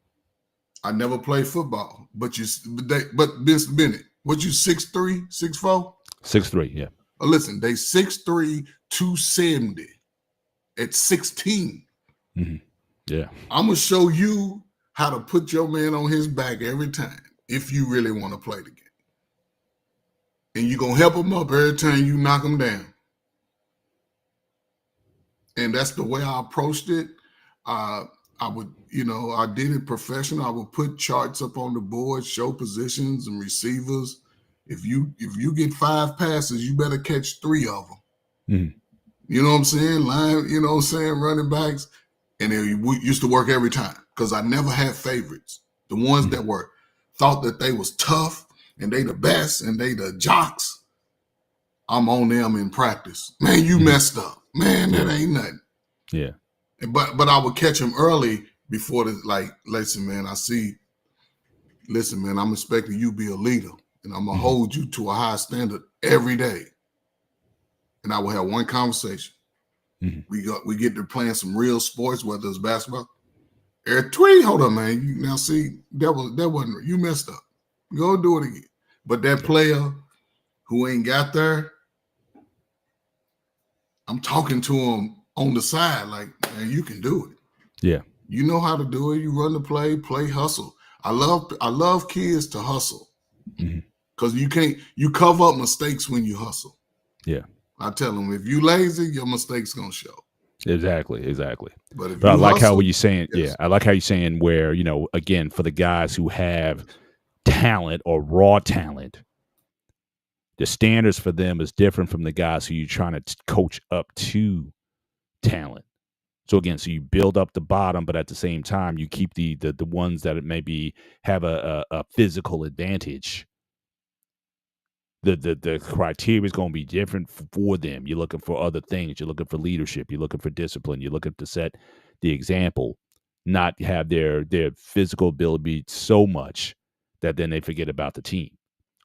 I never played football, but Mr. Bennett, what you 6'3", 6'4"? 6'3". Yeah. Listen, they 6'3", 270 at 16. Hmm. Yeah. I'm gonna show you how to put your man on his back every time if you really want to play the game, and you're gonna help him up every time you knock him down. And that's the way I approached it. I would, I did it professional. I would put charts up on the board, show positions and receivers. If you get 5 passes, you better catch 3 of them. Hmm. You know what I'm saying? Line, you know what I'm saying? Running backs. And it used to work every time, because I never had favorites. The ones that thought that they was tough and they the best and they the jocks, I'm on them in practice. Man, you messed up. Man, that ain't nothing. Yeah. But I would catch him early before listen, man, I'm expecting you to be a leader. and I'm gonna Mhm. hold you to a high standard every day. And I will have one conversation. Mhm. We get to playing some real sports, whether it's basketball. Eric Tweed, hold on, man. You now see that wasn't you messed up. Go do it again. But that Yeah. player who ain't got there, I'm talking to him on the side, like, man, you can do it. Yeah. You know how to do it. You run the play hustle. I love kids to hustle Mhm. because you cover up mistakes when you hustle. Yeah. I tell them if you lazy, your mistakes gonna show. Exactly. But if But I you like how hustle, what you're saying. Yeah, yes. I like how you're saying where again for the guys who have talent or raw talent, the standards for them is different from the guys who you're trying to coach up to talent. So again, so you build up the bottom, but at the same time, you keep the ones that maybe have a physical advantage. The criteria is going to be different for them. You're looking for other things. You're looking for leadership. You're looking for discipline. You're looking to set the example, not have their physical ability so much that then they forget about the team.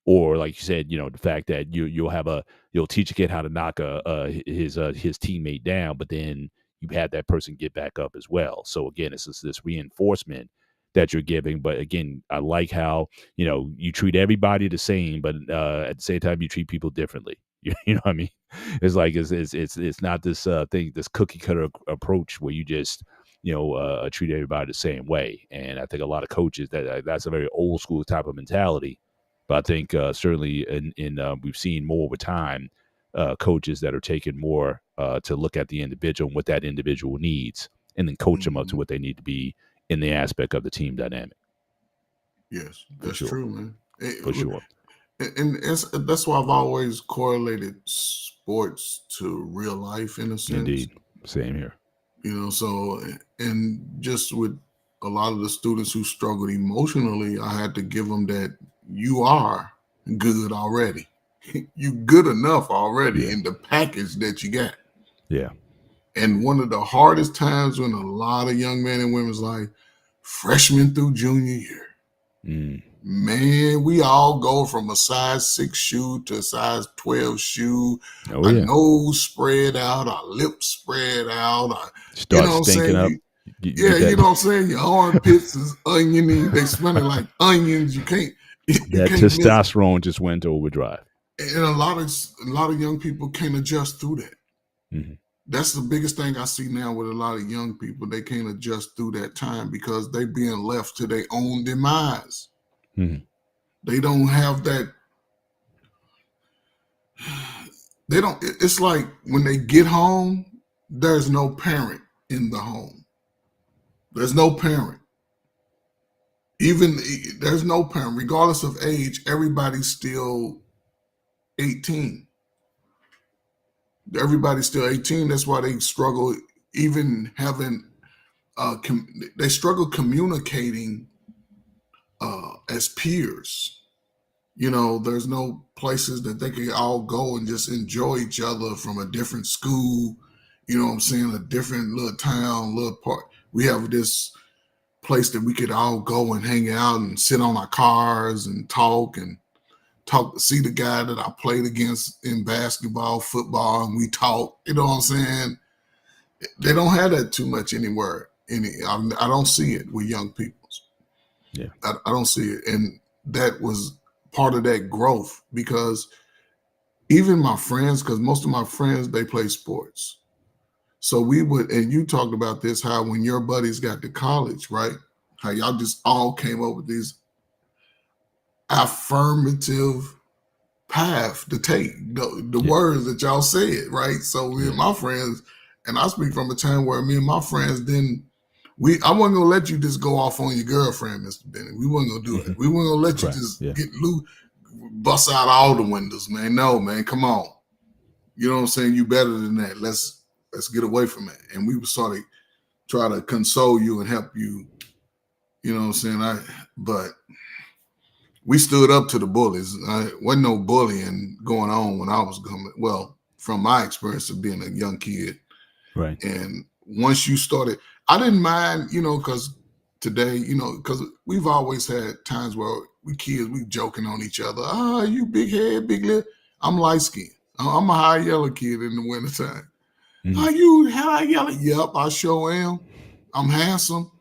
Or like you said, the fact that you'll teach a kid how to knock his teammate down, but then you had that person get back up as well. So again, it's this reinforcement that you're giving. But again, I like how you treat everybody the same, but at the same time you treat people differently. You know what I mean? It's like it's not this thing, this cookie cutter approach where you just treat everybody the same way. And I think a lot of coaches that's a very old school type of mentality. But I think certainly in we've seen more over time coaches that are taking more to look at the individual and what that individual needs, and then coach them up to Mhm. what they need to be in the aspect of the team dynamic. Yes, For that's sure, true, man. for sure, And that's why I've always correlated sports to real life in a sense. indeed, same here. So and just with a lot of the students who struggled emotionally, I had to give them that you are good already. You good enough already Yeah, in the package that you got. yeah, And one of the hardest times when a lot of young men and women's like freshman through junior year. mm. Man, we all go from a size 6 shoe to a size 12 shoe, Oh our yeah, nose spread out, our lips spread out, you start know what I'm stinking saying? up. You Yeah, get you that know what I'm saying? Your armpits is oniony, they smelling like onions. You can't you that can't miss. testosterone just went to overdrive. And a lot of young people can't adjust through that. Hmm. That's the biggest thing I see now with a lot of young people. They can't adjust through that time because they being left to their own demise. Hmm. They don't have that. They don't. It's like when they get home, there's no parent in the home. There's no parent. Even there's no parent, regardless of age. Everybody's still 18. Everybody's still 18. That's why they struggle. Even having, they struggle communicating as peers. There's no places that they can all go and just enjoy each other from a different school. You know what I'm saying? A different little town, little part. We have this place that we could all go and hang out and sit on our cars and talk, see the guy that I played against in basketball, football, and we talk. You know what I'm saying? They don't have that too much anywhere. I don't see it with young people. Yeah. I don't see it. And that was part of that growth because even my friends, because most of my friends, they play sports. So we would, and you talked about this, how when your buddies got to college, right? How y'all just all came up with these affirmative path to take, the Yeah. words that y'all said, right? So me and Yeah. my friends, and I speak from a time where me and my friends didn't, I wasn't gonna let you just go off on your girlfriend, Mr. Bennett. We wasn't gonna do Hmm. it. We weren't gonna let you Right. just Yeah. get loose, bust out all the windows, man. No, man, come on. You know what I'm saying? You better than that. Let's get away from it. And we would sort of try to console you and help you. You know what I'm saying? But we stood up to the bullies. Wasn't no bullying going on when I was coming. Well, from my experience of being a young kid. Right. And once you started, I didn't mind, because today, because we've always had times where we kids, we joking on each other. Ah, you big head, big lip. I'm light skinned. I'm a high yellow kid in the wintertime. Mhm. Are you high yellow? Yep, I sure am. I'm handsome.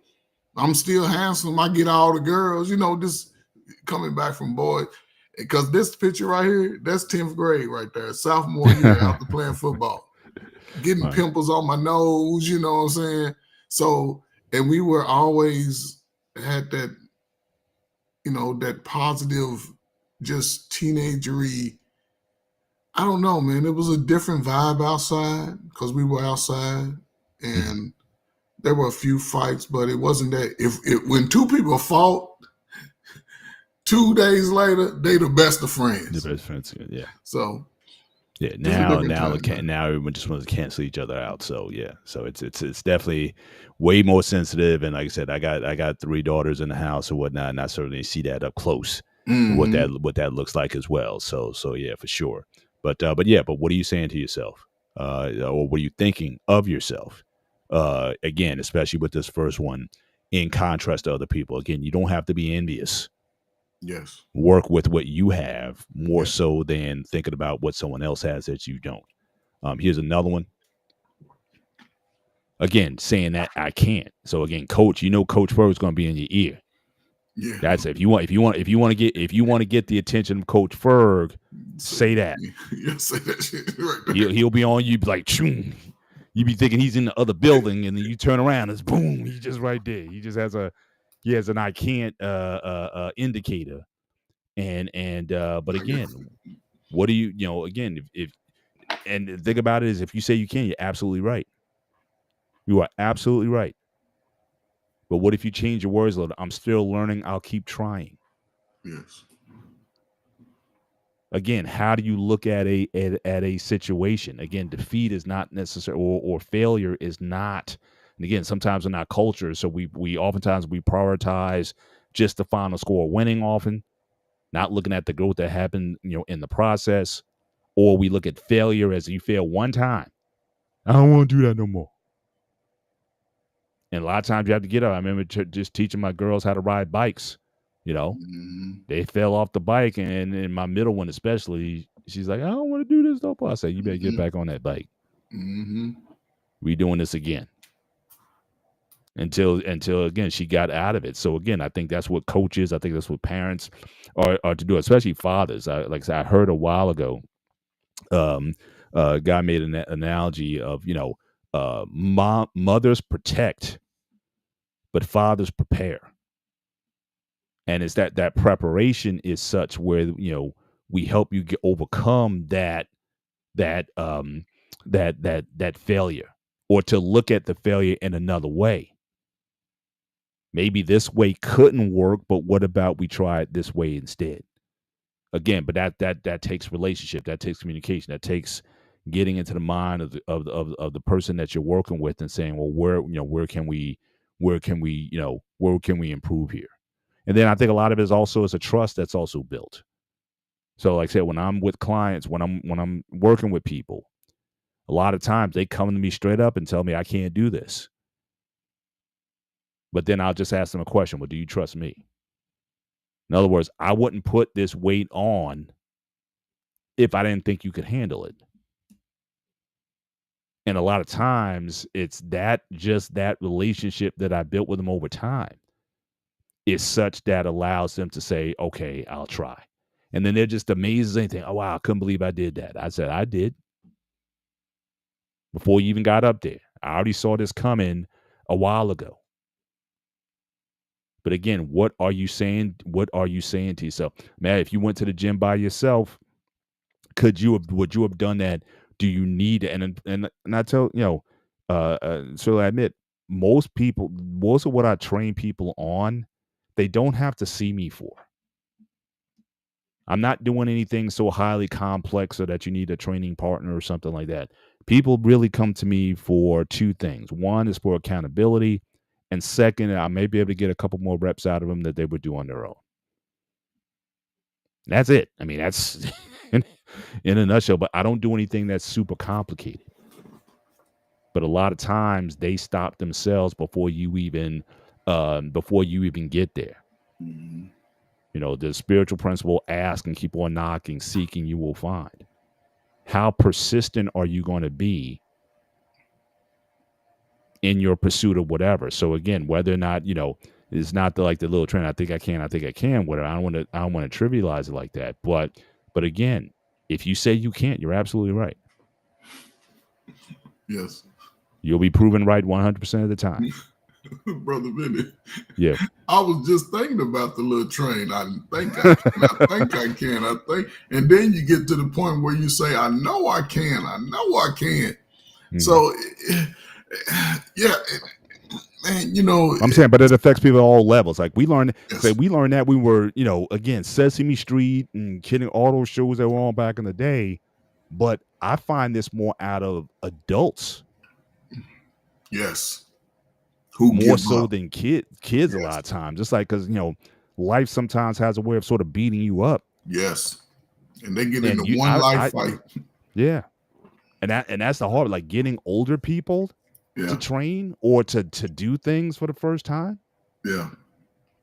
I'm still handsome. I get all the girls. This coming back from boys. Because this picture right here, that's 10th grade right there. Sophomore year after playing football. Getting Right. pimples on my nose, you know what I'm saying? So, and we were always had that, that positive, just teenagery. I don't know, man. It was a different vibe outside because we were outside Mhm. and there were a few fights, but it wasn't that when two people fought 2 days later, they the best of The friends. best friends. Yeah. So Yeah, it's a now different now time, man. now everyone just wants to cancel each other out. So yeah, so it's definitely way more sensitive. And like I said, I got 3 daughters in the house or whatnot, and I certainly see that up close, Mm-hmm. what that looks like as well. So yeah, for sure. But what are you saying to yourself, or what are you thinking of yourself? Again, especially with this first one, in contrast to other people. Again, you don't have to be envious. Yes. Work with what you have more Yes. so than thinking about what someone else has that you don't. Here's another one. Again, saying that I can't. So again, coach, Coach Ferg is going to be in your ear. Yeah. That's if you want to get the attention of Coach Ferg, Say, say that. yeah, say that shit right there. He'll be on you like, choom. You be thinking he's in the other building, and then you turn around, it's boom, he's just right there. He has an I can't indicator, but again, what do again if and the thing about it is, if you say you can, you're absolutely right. You are absolutely right. But what if you change your words a little? I'm still learning. I'll keep trying. Yes. Again, how do you look at a situation? Again, defeat is not necessary, or failure is not. And again, sometimes in our culture, so we oftentimes we prioritize just the final score, winning often, not looking at the growth that happened, in the process, or we look at failure as you fail one time. I don't want to do that no more. And a lot of times you have to get up. I remember just teaching my girls how to ride bikes. You know, Mm-hmm. they fell off the bike, and my middle one especially, she's like, I don't want to do this no more. I say, you better get Mm-hmm. back on that bike. Mm-hmm. We doing this again until again she got out of it. So again, I think that's what coaches, I think that's what parents are to do, especially fathers. Like I said, I heard a while ago, a guy made an analogy of mothers protect, but fathers prepare. And it's that preparation is such where we help you overcome that that failure, or to look at the failure in another way. Maybe this way couldn't work, but what about we try it this way instead? Again, but that takes relationship, that takes communication, that takes getting into the mind of the person that you're working with, and saying, well, where can we improve here? And then I think a lot of it is a trust that's also built. So like I said, when I'm with clients, when I'm working with people, a lot of times they come to me straight up and tell me I can't do this. But then I'll just ask them a question. Well, do you trust me? In other words, I wouldn't put this weight on if I didn't think you could handle it. And a lot of times it's that relationship that I built with them over time is such that allows them to say, okay, I'll try. And then they're just amazed as anything. Oh, wow, I couldn't believe I did that. I said, I did before you even got up there. I already saw this coming a while ago. But again, what are you saying? What are you saying to yourself? Man, if you went to the gym by yourself, would you have done that? Do you need it? And I tell, so I admit, most of what I train people on, they don't have to see me for. I'm not doing anything so highly complex so that you need a training partner or something like that. People really come to me for two things. One is for accountability, and second, I may be able to get a couple more reps out of them that they would do on their own. That's it. I mean, that's in a nutshell. But I don't do anything that's super complicated. But a lot of times they stop themselves before you even get there. Mm-hmm. The spiritual principle, ask and keep on knocking, seeking, you will find. How persistent are you going to be in your pursuit of whatever? So again, whether or not, it's not like the little trend, I think I can, whatever. I don't want to trivialize it like that. But again, if you say you can't, you're absolutely right. Yes. You'll be proven right 100% of the time. Brother Benny. Yeah. I was just thinking about the little train. I think I can. I think I can. I think. And then you get to the point where you say, I know I can. I know I can. Mhm. So, yeah, man, I'm saying, but it affects people at all levels. Like we learned, yes. we learned that we were, again, Sesame Street and kidding, all those shows that were on back in the day. But I find this more out of adults, Yes. Who more give so up? than kids. A lot Yes. of times, just like because life sometimes has a way of sort of beating you up, Yes. And they get and into one life fight. yeah, and that's the hard, like getting older people to Yeah. train or to do things for the first time. Yeah.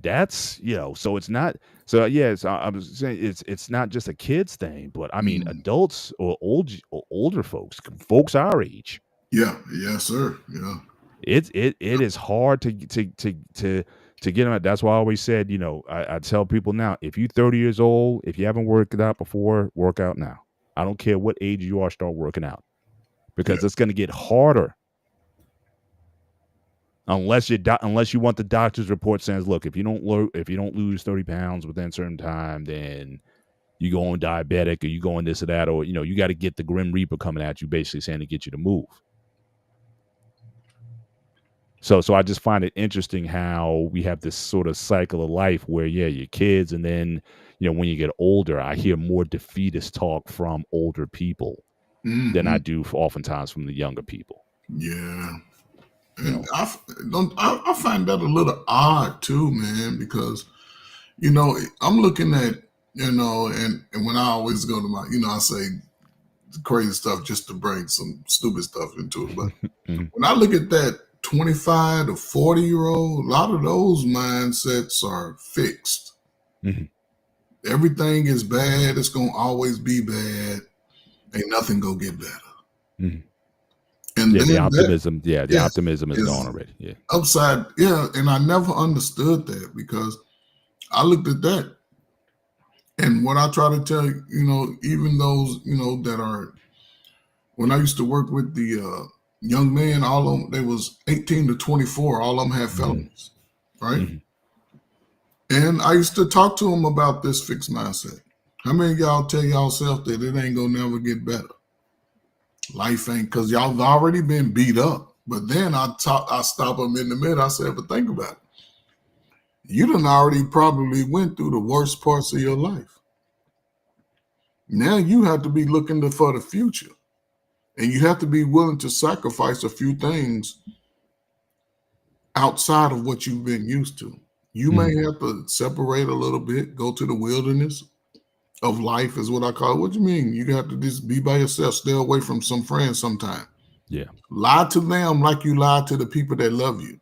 That's so it's not, so yes, I was saying it's not just a kids thing, but I mean Mm. adults or older folks our age. Yeah. Yes, sir. Yeah. It is hard to get them. That's why I always said, I tell people now, if you're 30 years old, if you haven't worked out before, work out now. I don't care what age you are, start working out, because Yeah. it's going to get harder unless you want the doctor's report says, look, if you don't lose 30 pounds within a certain time, then you go on diabetic, or you go on this or that, or you got to get the Grim Reaper coming at you, basically saying to get you to move. So I just find it interesting how we have this sort of cycle of life where, your kids, and then when you get older, I hear more defeatist talk from older people than I do oftentimes from the younger people. Yeah. And I find that a little odd too, man, because I'm looking at and when I always go to my I say crazy stuff just to bring some stupid stuff into it, but Mhm. when I look at that 25 to 40-year-old, a lot of those mindsets are fixed. Mhm. Everything is bad. It's gonna always be bad. Ain't nothing gonna get better. Mhm. And Yeah, the then that optimism. Yeah, the yes optimism is gone is already. Yeah. upside. Yeah, and I never understood that because I looked at that. And what I try to tell you, even those, that are, when I used to work with the young men, all of them, they was 18 to 24, all of them had Mhm. felonies, right? Mhm. And I used to talk to them about this fixed mindset. How many of y'all tell yourself that it ain't gonna never get better? Life ain't, because y'all have already been beat up. But then I stop them in the middle. I said, but think about it. You done already probably went through the worst parts of your life. Now you have to be looking for the future. And you have to be willing to sacrifice a few things outside of what you've been used to. You may Mhm. have to separate a little bit, go to the wilderness of life, is what I call it. What do you mean? You have to just be by yourself, stay away from some friends sometime. Yeah. Lie to them like you lie to the people that love you.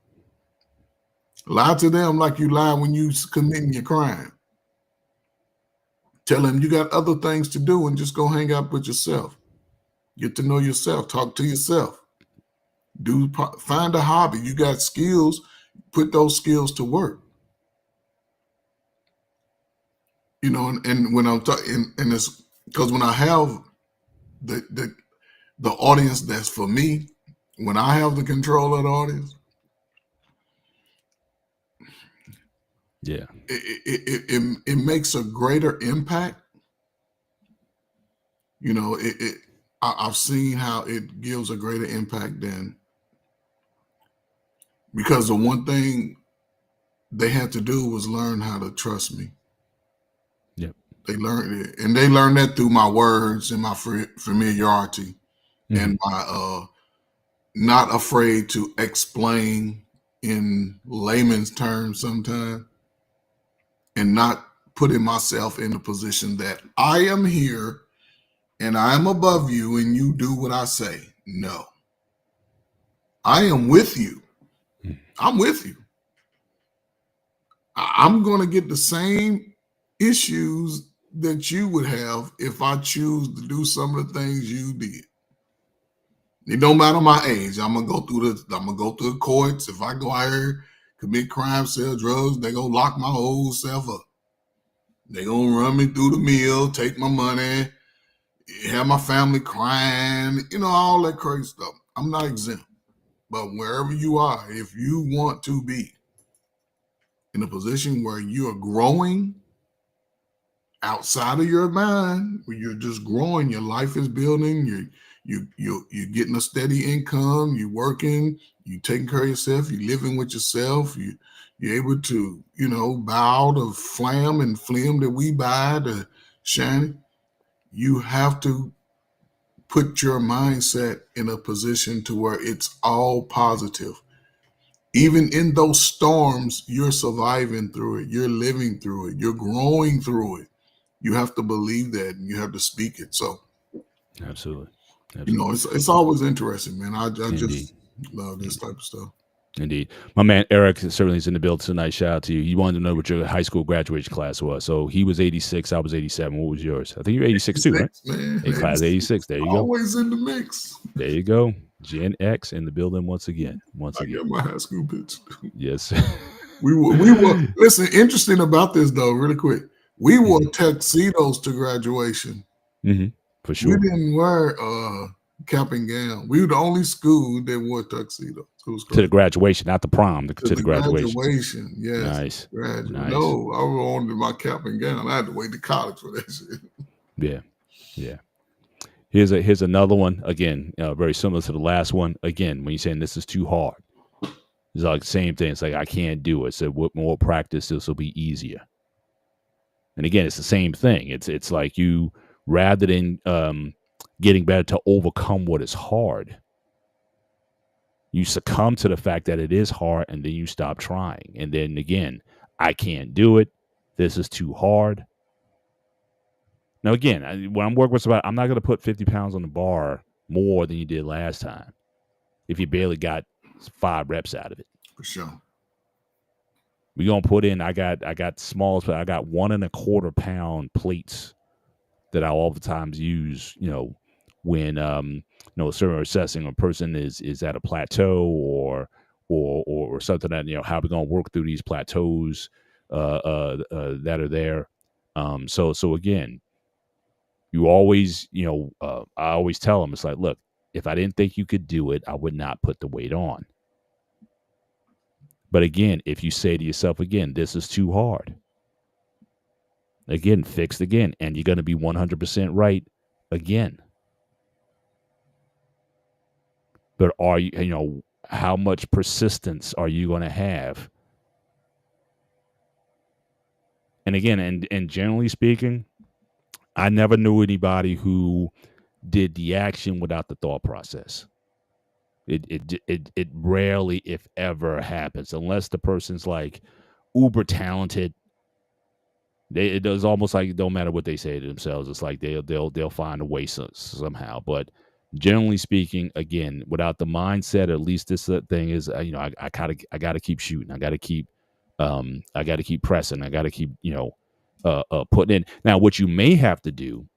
Lie to them like you lie when you committing your crime. Tell them you got other things to do and just go hang out with yourself. Get to know yourself. Talk to yourself. Find a hobby. You got skills. Put those skills to work. And when I'm talking, and it's because when I have the audience that's for me, when I have the control of the audience, Yeah. it makes a greater impact. I've seen how it gives a greater impact than, because the one thing they had to do was learn how to trust me. Yep. They learned it, and they learned that through my words and my familiarity Mhm. and my not afraid to explain in layman's terms sometimes, and not putting myself in a position that I am here and I am above you and you do what I say. No, I am with you. Mhm. I'm with you. I'm going to get the same issues that you would have if I choose to do some of the things you did. It don't matter my age. I'm gonna go through the courts. If I go out here, commit crime, sell drugs, they gonna lock my whole self up. They gonna run me through the mill, take my money, have my family crying, all that crazy stuff. I'm not exempt. But wherever you are, if you want to be in a position where you are growing outside of your mind, where you're just growing, your life is building, you're getting a steady income, you're working, you taking care of yourself, you're living with yourself, you're able to, bow the flam and flim that we buy to shine. You have to put your mindset in a position to where it's all positive. Even in those storms, you're surviving through it, you're living through it, you're growing through it. You have to believe that and you have to speak it. So, Absolutely. Absolutely. it's always interesting, man. I Indeed. just love this type of stuff. Indeed. My man Eric certainly is in the build tonight. Shout out to you. You wanted to know what your high school graduation class was. So he was 86, I was 87. What was yours? I think you're 86 too, right? Man, A class 86. There you go. always in the mix. There you go. Gen X in the building once again. I got my high school picture. Yes. We were listen. Interesting about this though, really quick. We wore tuxedos to graduation. Mm-hmm. For sure. We didn't wear cap and gown. We were the only school that wore tuxedos. To the graduation, not the prom. To the graduation. Graduation, yes. Nice. Nice. No, I wanted my cap and gown. I had to wait to college for that shit. Yeah. Yeah. Here's another one. Again, very similar to the last one. Again, when you're saying this is too hard, it's like the same thing. It's like I can't do it. So with more practice, this will be easier. And again, it's the same thing. It's like you, rather than getting better to overcome what is hard, you succumb to the fact that it is hard, and then you stop trying. And then again, I can't do it. This is too hard. Now, again, when I'm working with somebody, I'm not going to put 50 pounds on the bar more than you did last time if you barely got 5 reps out of it. For sure. We're going to put in, I got small, but I got 1.25 pound plates that I oftentimes use, when, certain assessing a person is at a plateau or something that, how we're going to work through these plateaus that are there. So again, you always, I always tell them, it's like, look, if I didn't think you could do it, I would not put the weight on. But again, if you say to yourself, again, this is too hard, again, fixed again, and you're going to be 100% right again. But are you, how much persistence are you going to have? And again, and generally speaking, I never knew anybody who did the action without the thought process. It rarely, if ever, happens unless the person's like uber talented. It does almost like it don't matter what they say to themselves. It's like they'll find a way somehow. But generally speaking, again, without the mindset, at least this thing is, I gotta keep shooting. I gotta keep pressing. I gotta keep putting in. Now, what you may have to do,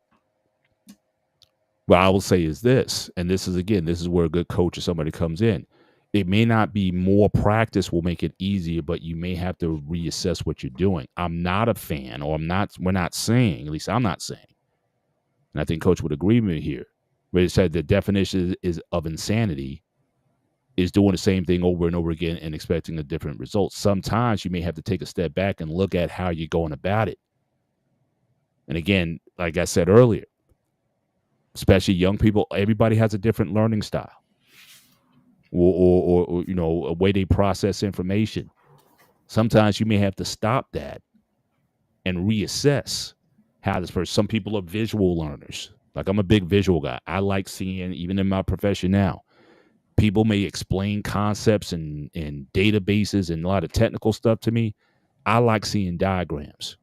what I will say is this, and this is where a good coach or somebody comes in. It may not be more practice will make it easier, but you may have to reassess what you're doing. I'm not a fan, or we're not saying, at least I'm not saying, and I think Coach would agree with me here, where he said the definition is of insanity is doing the same thing over and over again and expecting a different result. Sometimes you may have to take a step back and look at how you're going about it. And again, like I said earlier, especially young people, everybody has a different learning style or a way they process information. Sometimes you may have to stop that and reassess how this person. Some people are visual learners. Like I'm a big visual guy. I like seeing, even in my profession now, people may explain concepts and databases and a lot of technical stuff to me. I like seeing diagrams.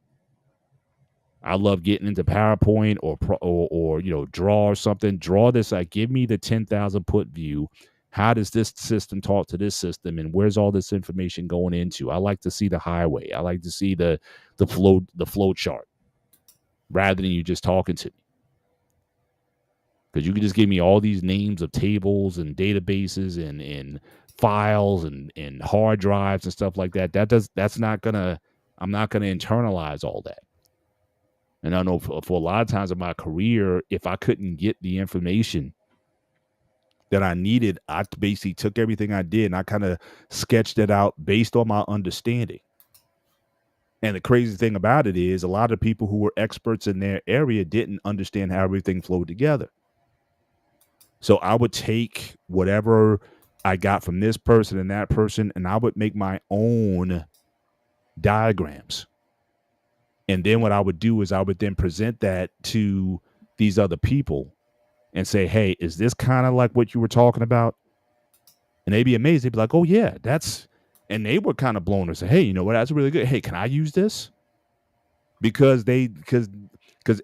I love getting into PowerPoint or draw or something. Draw this. Give me the 10,000 foot view. How does this system talk to this system, and where's all this information going into? I like to see the highway. I like to see the flow chart rather than you just talking to me. Because you can just give me all these names of tables and databases and files and hard drives and stuff like that. That's not gonna, I'm not gonna internalize all that. And I know for a lot of times in my career, if I couldn't get the information that I needed, I basically took everything I did and I kind of sketched it out based on my understanding. And the crazy thing about it is a lot of people who were experts in their area didn't understand how everything flowed together. So I would take whatever I got from this person and that person, and I would make my own diagrams. And then what I would do is I would then present that to these other people and say, hey, is this kind of like what you were talking about? And they'd be amazed. They'd be like, oh, yeah, that's, and they were kind of blown and say, hey, you know what? That's really good. Hey, can I use this? Because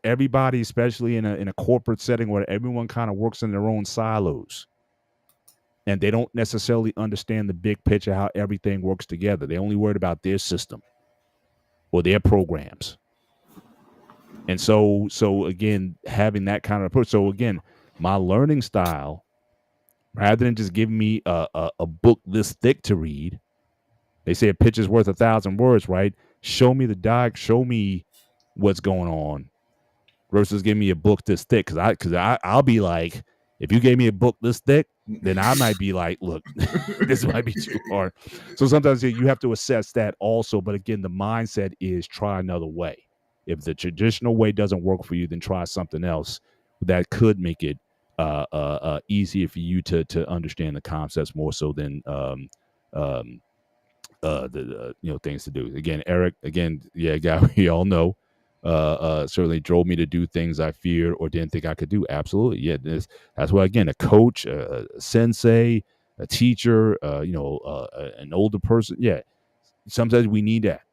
everybody, especially in a corporate setting where everyone kind of works in their own silos and they don't necessarily understand the big picture, how everything works together. They only worried about their system or their programs. And so again, having that kind of approach. So again, my learning style, rather than just giving me a book this thick to read, they say a picture's worth 1,000 words, right? Show me show me what's going on versus give me a book this thick. Cause I'll be like, if you gave me a book this thick, then I might be like, look, this might be too hard. So sometimes you have to assess that also. But again, the mindset is try another way. If the traditional way doesn't work for you, then try something else that could make it easier for you to understand the concepts more so than the things to do. Again, Eric, guy we all know, certainly drove me to do things I feared or didn't think I could do. Absolutely, yeah. That's why, again, a coach, a sensei, a teacher, an older person. Yeah, sometimes we need that.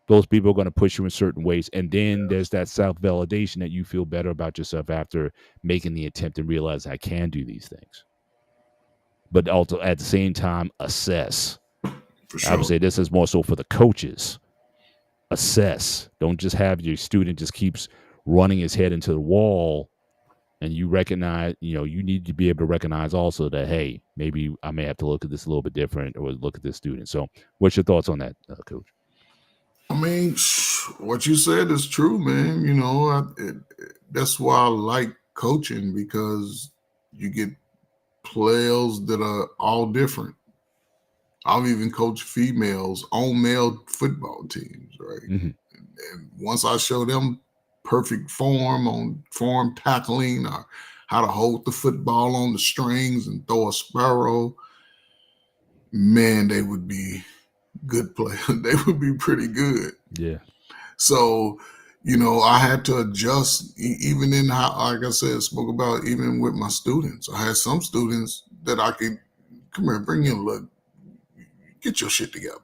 Those people are going to push you in certain ways, and then there's that self-validation that you feel better about yourself after making the attempt and realize I can do these things. But also at the same time, assess. For sure. I would say this is more so for the coaches. Assess. Don't just have your student just keeps running his head into the wall, and you recognize, you need to be able to recognize also that, hey, maybe I may have to look at this a little bit different or look at this student. So what's your thoughts on that, Coach? I mean, what you said is true, man. That's why I like coaching, because you get players that are all different. I've even coached females on male football teams, right? Mm-hmm. And once I show them perfect form tackling, or how to hold the football on the strings and throw a sparrow, man, they would be good players. They would be pretty good. Yeah. So, I had to adjust even in how, like I said, spoke about even with my students. I had some students that I could, come here, bring in, look, get your shit together.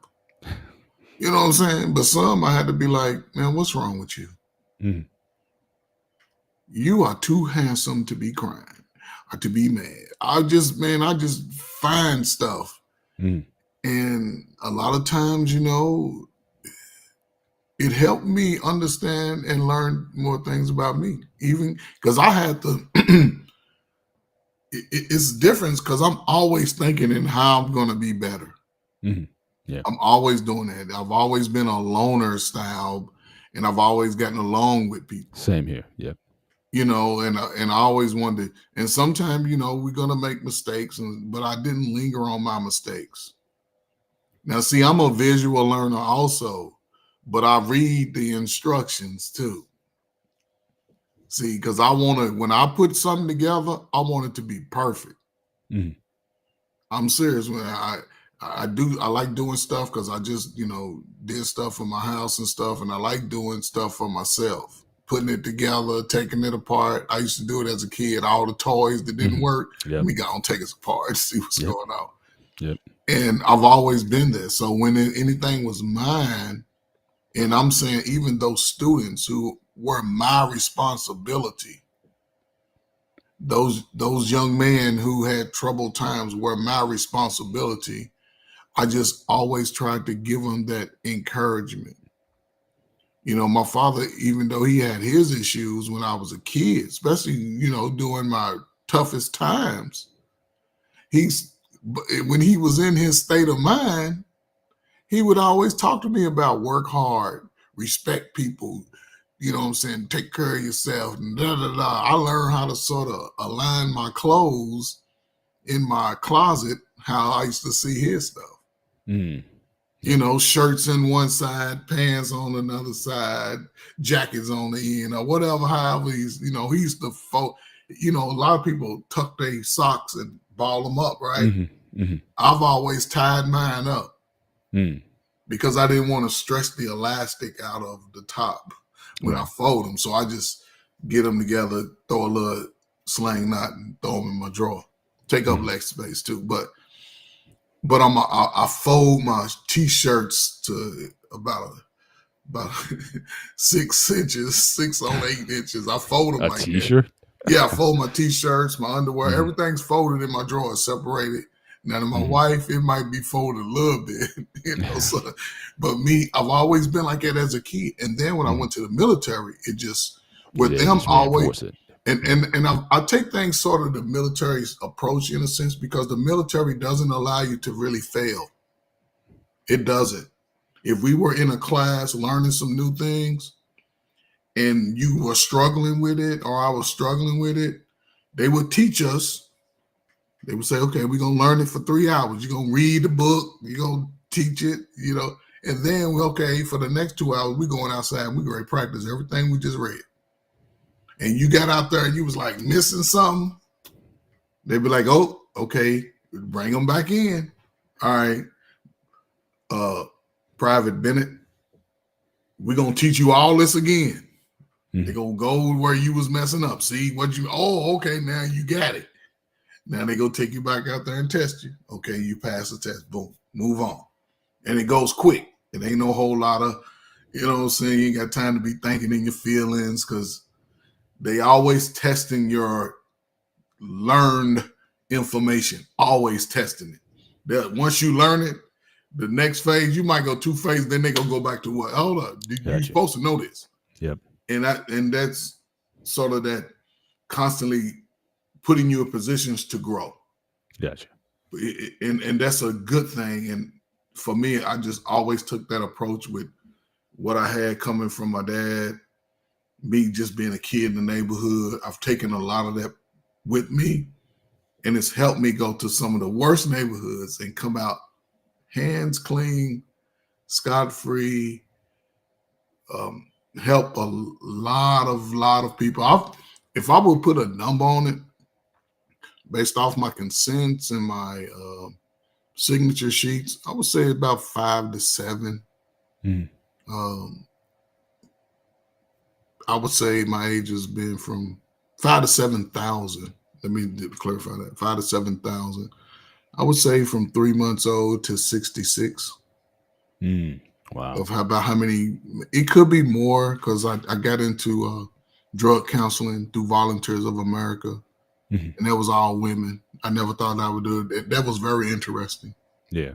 You know what I'm saying? But some I had to be like, man, what's wrong with you? Mm-hmm. You are too handsome to be crying or to be mad. I just find stuff. Mm-hmm. And a lot of times, it helped me understand and learn more things about me. Even because I had to, it's different because I'm always thinking in how I'm going to be better. Mm-hmm. Yeah. I'm always doing that. I've always been a loner style, and I've always gotten along with people. Same here. Yeah. And I always wanted to, and sometimes, we're going to make mistakes, but I didn't linger on my mistakes. Now, see, I'm a visual learner also, but I read the instructions too. See, because when I put something together, I want it to be perfect. Mm-hmm. I'm serious. When I like doing stuff because I just, did stuff for my house and stuff. And I like doing stuff for myself, putting it together, taking it apart. I used to do it as a kid. All the toys that didn't work, Yep. we got to take it apart and see what's going on. Yep. And I've always been there. So when anything was mine, and I'm saying even those students who were my responsibility, those young men who had troubled times were my responsibility. I just always tried to give them that encouragement. You know, my father, even though he had his issues when I was a kid, especially, you know, during my toughest times, he's when he was in his state of mind, he would always talk to me about work hard, respect people, you know what I'm saying, take care of yourself, and da da da. I learned how to sort of align my clothes in my closet, how I used to see his stuff. Mm. You know, shirts on one side, pants on another side, jackets on the end, or whatever. However, he used to fold. You know, a lot of people tuck their socks and ball them up, right? Mm-hmm. Mm-hmm. I've always tied mine up Mm. because I didn't want to stretch the elastic out of the top when I fold them. So I just get them together, throw a little sling knot, and throw them in my drawer. Take up leg space too, but I fold my t-shirts to about 6 inches, 6 on 8 inches. I fold them A like t-shirt? that. Yeah, I fold my t-shirts, my underwear. Everything's folded in my drawer, separated. Now to my wife, it might be folded a little bit, you know. So, but me, I've always been like that as a kid. And then when I went to the military, it just with them just always. reinforce it. And I take things sort of the military's approach in a sense, because the military doesn't allow you to really fail. It doesn't. If we were in a class learning some new things and you were struggling with it or I was struggling with it, they would teach us. They would say, okay, we're going to learn it for 3 hours. You're going to read the book. You're going to teach it, you know. And then, okay, for the next 2 hours, we're going outside and we're going to practice everything we just read. And you got out there and you was like missing something, they'd be like, oh, okay, bring them back in. All right, Private Bennett, we're going to teach you all this again. They're going to go where you was messing up. See what you, oh, okay, now you got it. Now they go take you back out there and test you. Okay, you pass the test. Boom, move on. And it goes quick. It ain't no whole lot of, you know what I'm saying, you ain't got time to be thinking in your feelings, because they always testing your learned information, always testing it. That once you learn it, the next phase, you might go 2 phases, then they gonna go back to what? Hold up, you're supposed to know this. Yep. And that's sort of that constantly putting you in positions to grow. Gotcha. And that's a good thing. And for me, I just always took that approach with what I had coming from my dad. Me just being a kid in the neighborhood, I've taken a lot of that with me, and it's helped me go to some of the worst neighborhoods and come out hands clean, scot-free, help a lot of people. If I would put a number on it, based off my consents and my signature sheets, I would say about 5 to 7. I would say my age has been from 5 to 7,000. Let me clarify that. 5 to 7,000. I would say from 3 months old to 66. Wow. Of about how many, it could be more, because I got into drug counseling through Volunteers of America, and that was all women. I never thought I would do it. That was very interesting. Yeah.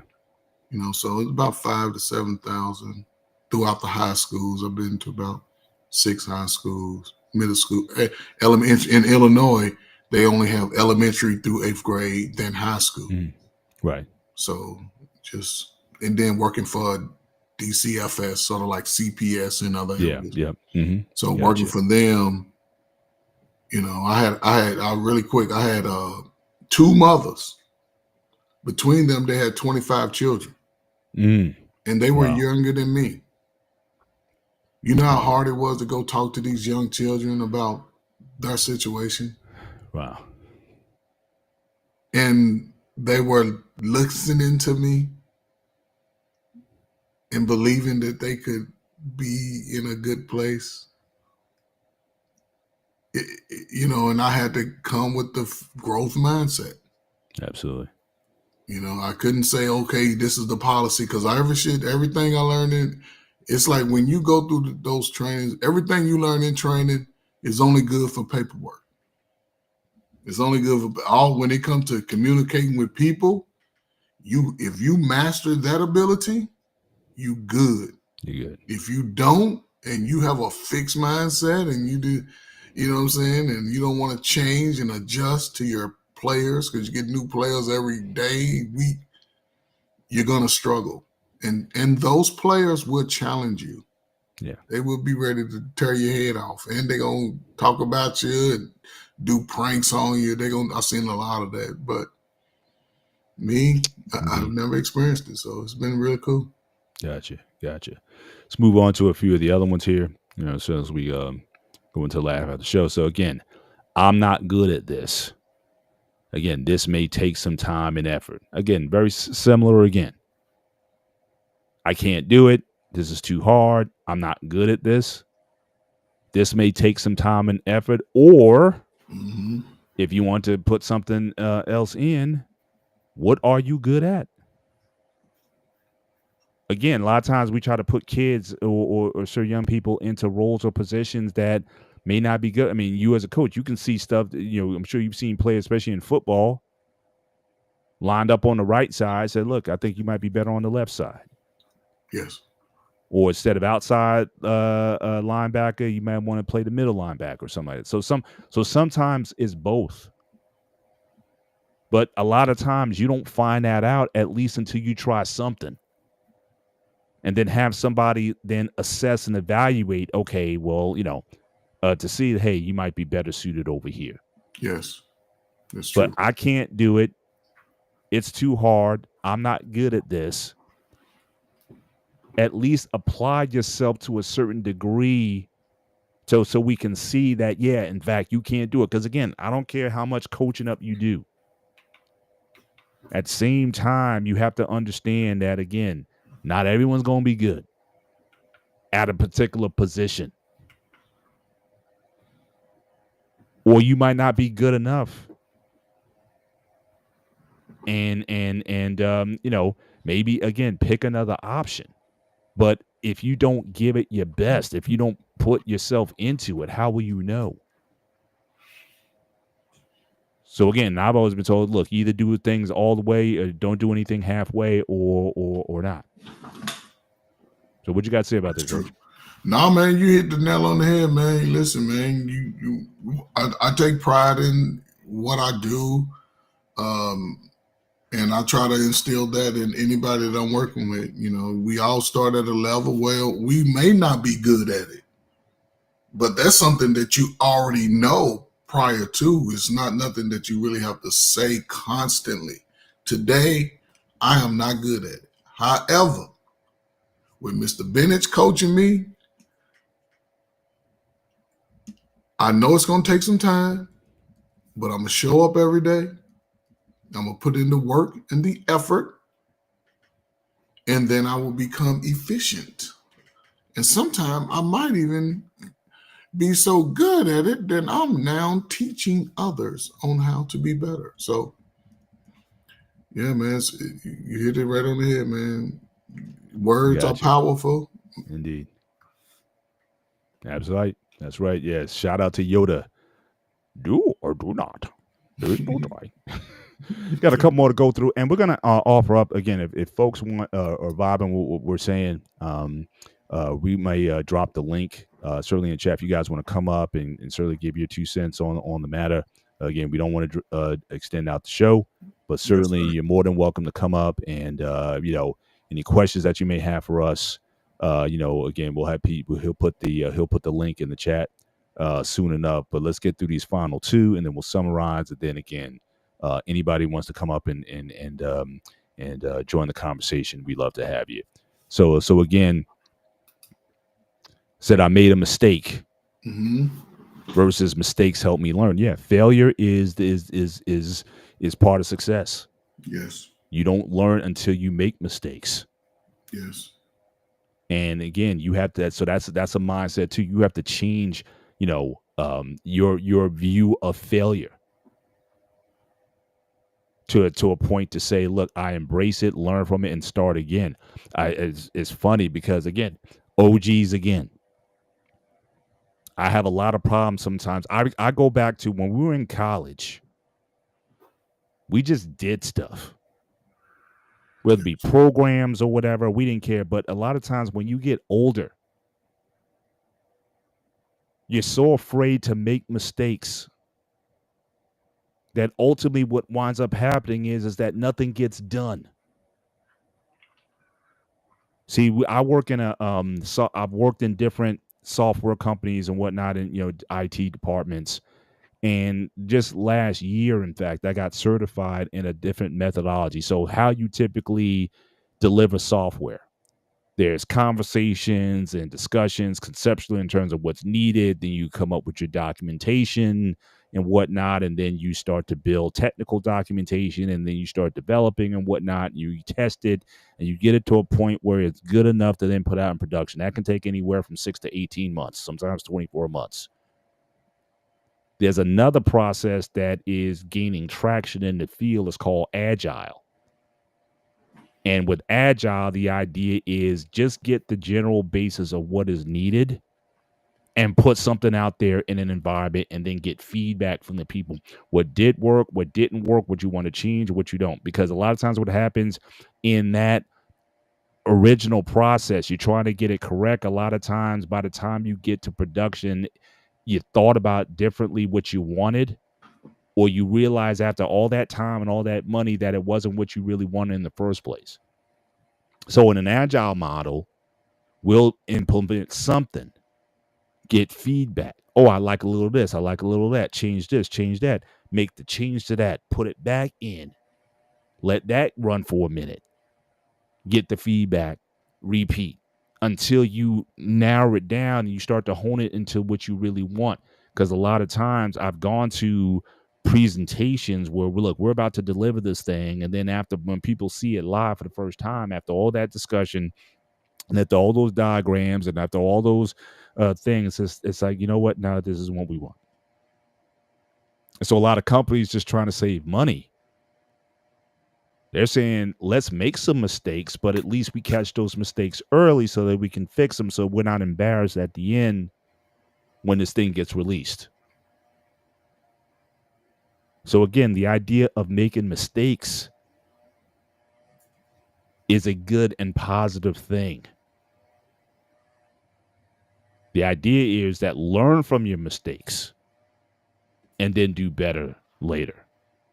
You know, so it's about 5 to 7,000 throughout the high schools. I've been to about 6 high schools, middle school, elementary. In Illinois, they only have elementary through 8th grade, then high school. Right. So just, and then working for DCFS, sort of like CPS and other areas. Yeah. So working for them, you know, I had really quick, I had 2 mothers. Between them, they had 25 children. And they were younger than me. You know how hard it was to go talk to these young children about their situation? Wow. And they were listening to me and believing that they could be in a good place. You know, and I had to come with the growth mindset. Absolutely. You know, I couldn't say, okay, this is the policy, because everything I learned it's like when you go through those trainings, everything you learn in training is only good for paperwork. It's only good for all when it comes to communicating with people. If you master that ability, you good. You're good. If you don't, and you have a fixed mindset, and you do, you know what I'm saying, and you don't want to change and adjust to your players because you get new players every day, week, you're gonna struggle. And those players will challenge you. Yeah. They will be ready to tear your head off, and they're gonna talk about you and do pranks on you. I've seen a lot of that, but me, I've never experienced it, so it's been really cool. Gotcha. Let's move on to a few of the other ones here. As soon as we go into laugh at the show. So again, I'm not good at this. Again, this may take some time and effort. Again, very similar again. I can't do it. This is too hard. I'm not good at this. This may take some time and effort. Or if you want to put something else in, what are you good at? Again, a lot of times we try to put kids or certain young people into roles or positions that may not be good. I mean, you as a coach, you can see stuff, I'm sure you've seen players, especially in football, lined up on the right side, said, look, I think you might be better on the left side. Yes. Or instead of outside linebacker, you might want to play the middle linebacker or something like that. So sometimes it's both. But a lot of times you don't find that out at least until you try something. And then have somebody then assess and evaluate, okay, well, to see, hey, you might be better suited over here. Yes, that's true. But I can't do it. It's too hard. I'm not good at this. At least apply yourself to a certain degree so we can see that, yeah, in fact, you can't do it. Because, again, I don't care how much coaching up you do. At the same time, you have to understand that, again, not everyone's going to be good at a particular position. Or you might not be good enough. And maybe, again, pick another option. But if you don't give it your best, if you don't put yourself into it, how will you know? So again, I've always been told, look, either do things all the way or don't do anything halfway or not. So what you got to say about this, Coach? No, man, you hit the nail on the head, man. Listen, man, I take pride in what I do. And I try to instill that in anybody that I'm working with. We all start at a level where we may not be good at it, but that's something that you already know prior to. It's not nothing that you really have to say constantly. Today, I am not good at it. However, with Mr. Bennett's coaching me, I know it's going to take some time, but I'm going to show up every day. I'm going to put in the work and the effort, and then I will become efficient. And sometimes I might even be so good at it that I'm now teaching others on how to be better. So, yeah, man, you hit it right on the head, man. Words are powerful. Indeed. Absolutely. That's right. Yes. Shout out to Yoda. Do or do not. There is no try. Got a couple more to go through, and we're gonna offer up again if folks want or vibing what we're saying. We may drop the link certainly in the chat if you guys want to come up and certainly give your 2 cents on the matter. Again, we don't want to extend out the show, but certainly you're more than welcome to come up and any questions that you may have for us. Again, we'll have people. He'll put the link in the chat soon enough. But let's get through these final 2, and then we'll summarize. And then again, anybody wants to come up and join the conversation, we'd love to have you. So again, said I made a mistake versus mistakes help me learn. Yeah, failure is part of success. Yes. You don't learn until you make mistakes. Yes. And again, you have to. So that's a mindset too. You have to change, your view of failure to a point to say, look, I embrace it, learn from it, and start again. It's funny because again, OGs again. I have a lot of problems sometimes. I go back to when we were in college. We just did stuff, whether it be programs or whatever. We didn't care. But a lot of times when you get older, you're so afraid to make mistakes that ultimately what winds up happening is that nothing gets done. See, I work in so I've worked in different software companies and whatnot, in IT departments. And just last year, in fact, I got certified in a different methodology. So how you typically deliver software. There's conversations and discussions conceptually in terms of what's needed. Then you come up with your documentation and whatnot. And then you start to build technical documentation, and then you start developing and whatnot. You test it and you get it to a point where it's good enough to then put out in production. That can take anywhere from 6 to 18 months, sometimes 24 months. There's another process that is gaining traction in the field. It's called agile. And with agile, the idea is just get the general basis of what is needed and put something out there in an environment, and then get feedback from the people. What did work, what didn't work, what you want to change, what you don't. Because a lot of times what happens in that original process, you're trying to get it correct. A lot of times by the time you get to production, you thought about differently what you wanted, or you realize after all that time and all that money that it wasn't what you really wanted in the first place. So in an agile model, we'll implement something, get feedback. Oh, I like a little of this. I like a little of that. Change this, change that. Make the change to that. Put it back in. Let that run for a minute. Get the feedback. Repeat until you narrow it down and you start to hone it into what you really want. Because a lot of times I've gone to presentations where we're about to deliver this thing, and then when people see it live for the first time, after all that discussion and after all those diagrams and after all those things, it's like, you know what? Now this is what we want. And so a lot of companies just trying to save money. They're saying, let's make some mistakes, but at least we catch those mistakes early so that we can fix them, so we're not embarrassed at the end when this thing gets released. So again, the idea of making mistakes is a good and positive thing. The idea is that learn from your mistakes and then do better later.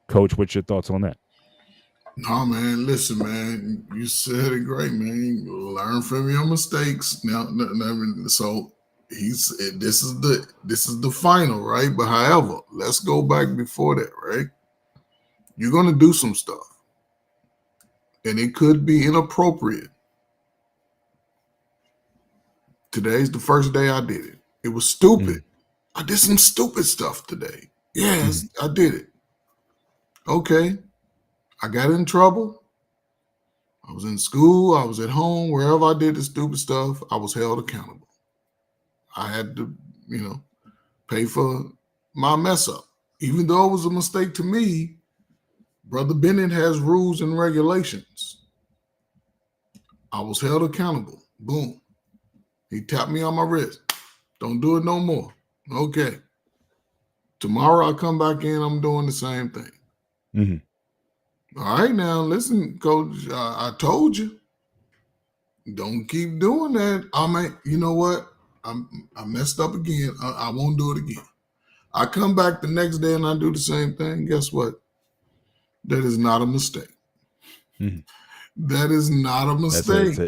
Coach, what's your thoughts on that? No, man. Listen, man. You said it great, man. Learn from your mistakes. Now, so this is the final, right? But however, let's go back before that, right? You're gonna do some stuff, and it could be inappropriate. Today's the first day I did it. It was stupid. I did some stupid stuff today. Yes, I did it. Okay. I got in trouble. I was in school. I was at home. Wherever I did the stupid stuff, I was held accountable. I had to, pay for my mess up. Even though it was a mistake to me, Brother Bennett has rules and regulations. I was held accountable. Boom. He tapped me on my wrist. Don't do it no more. Okay. Tomorrow I come back in, I'm doing the same thing. Mm-hmm. All right, now listen, Coach. I told you, don't keep doing that. You know what? I messed up again. I won't do it again. I come back the next day and I do the same thing. Guess what? That is not a mistake. Mm-hmm. That is not a mistake.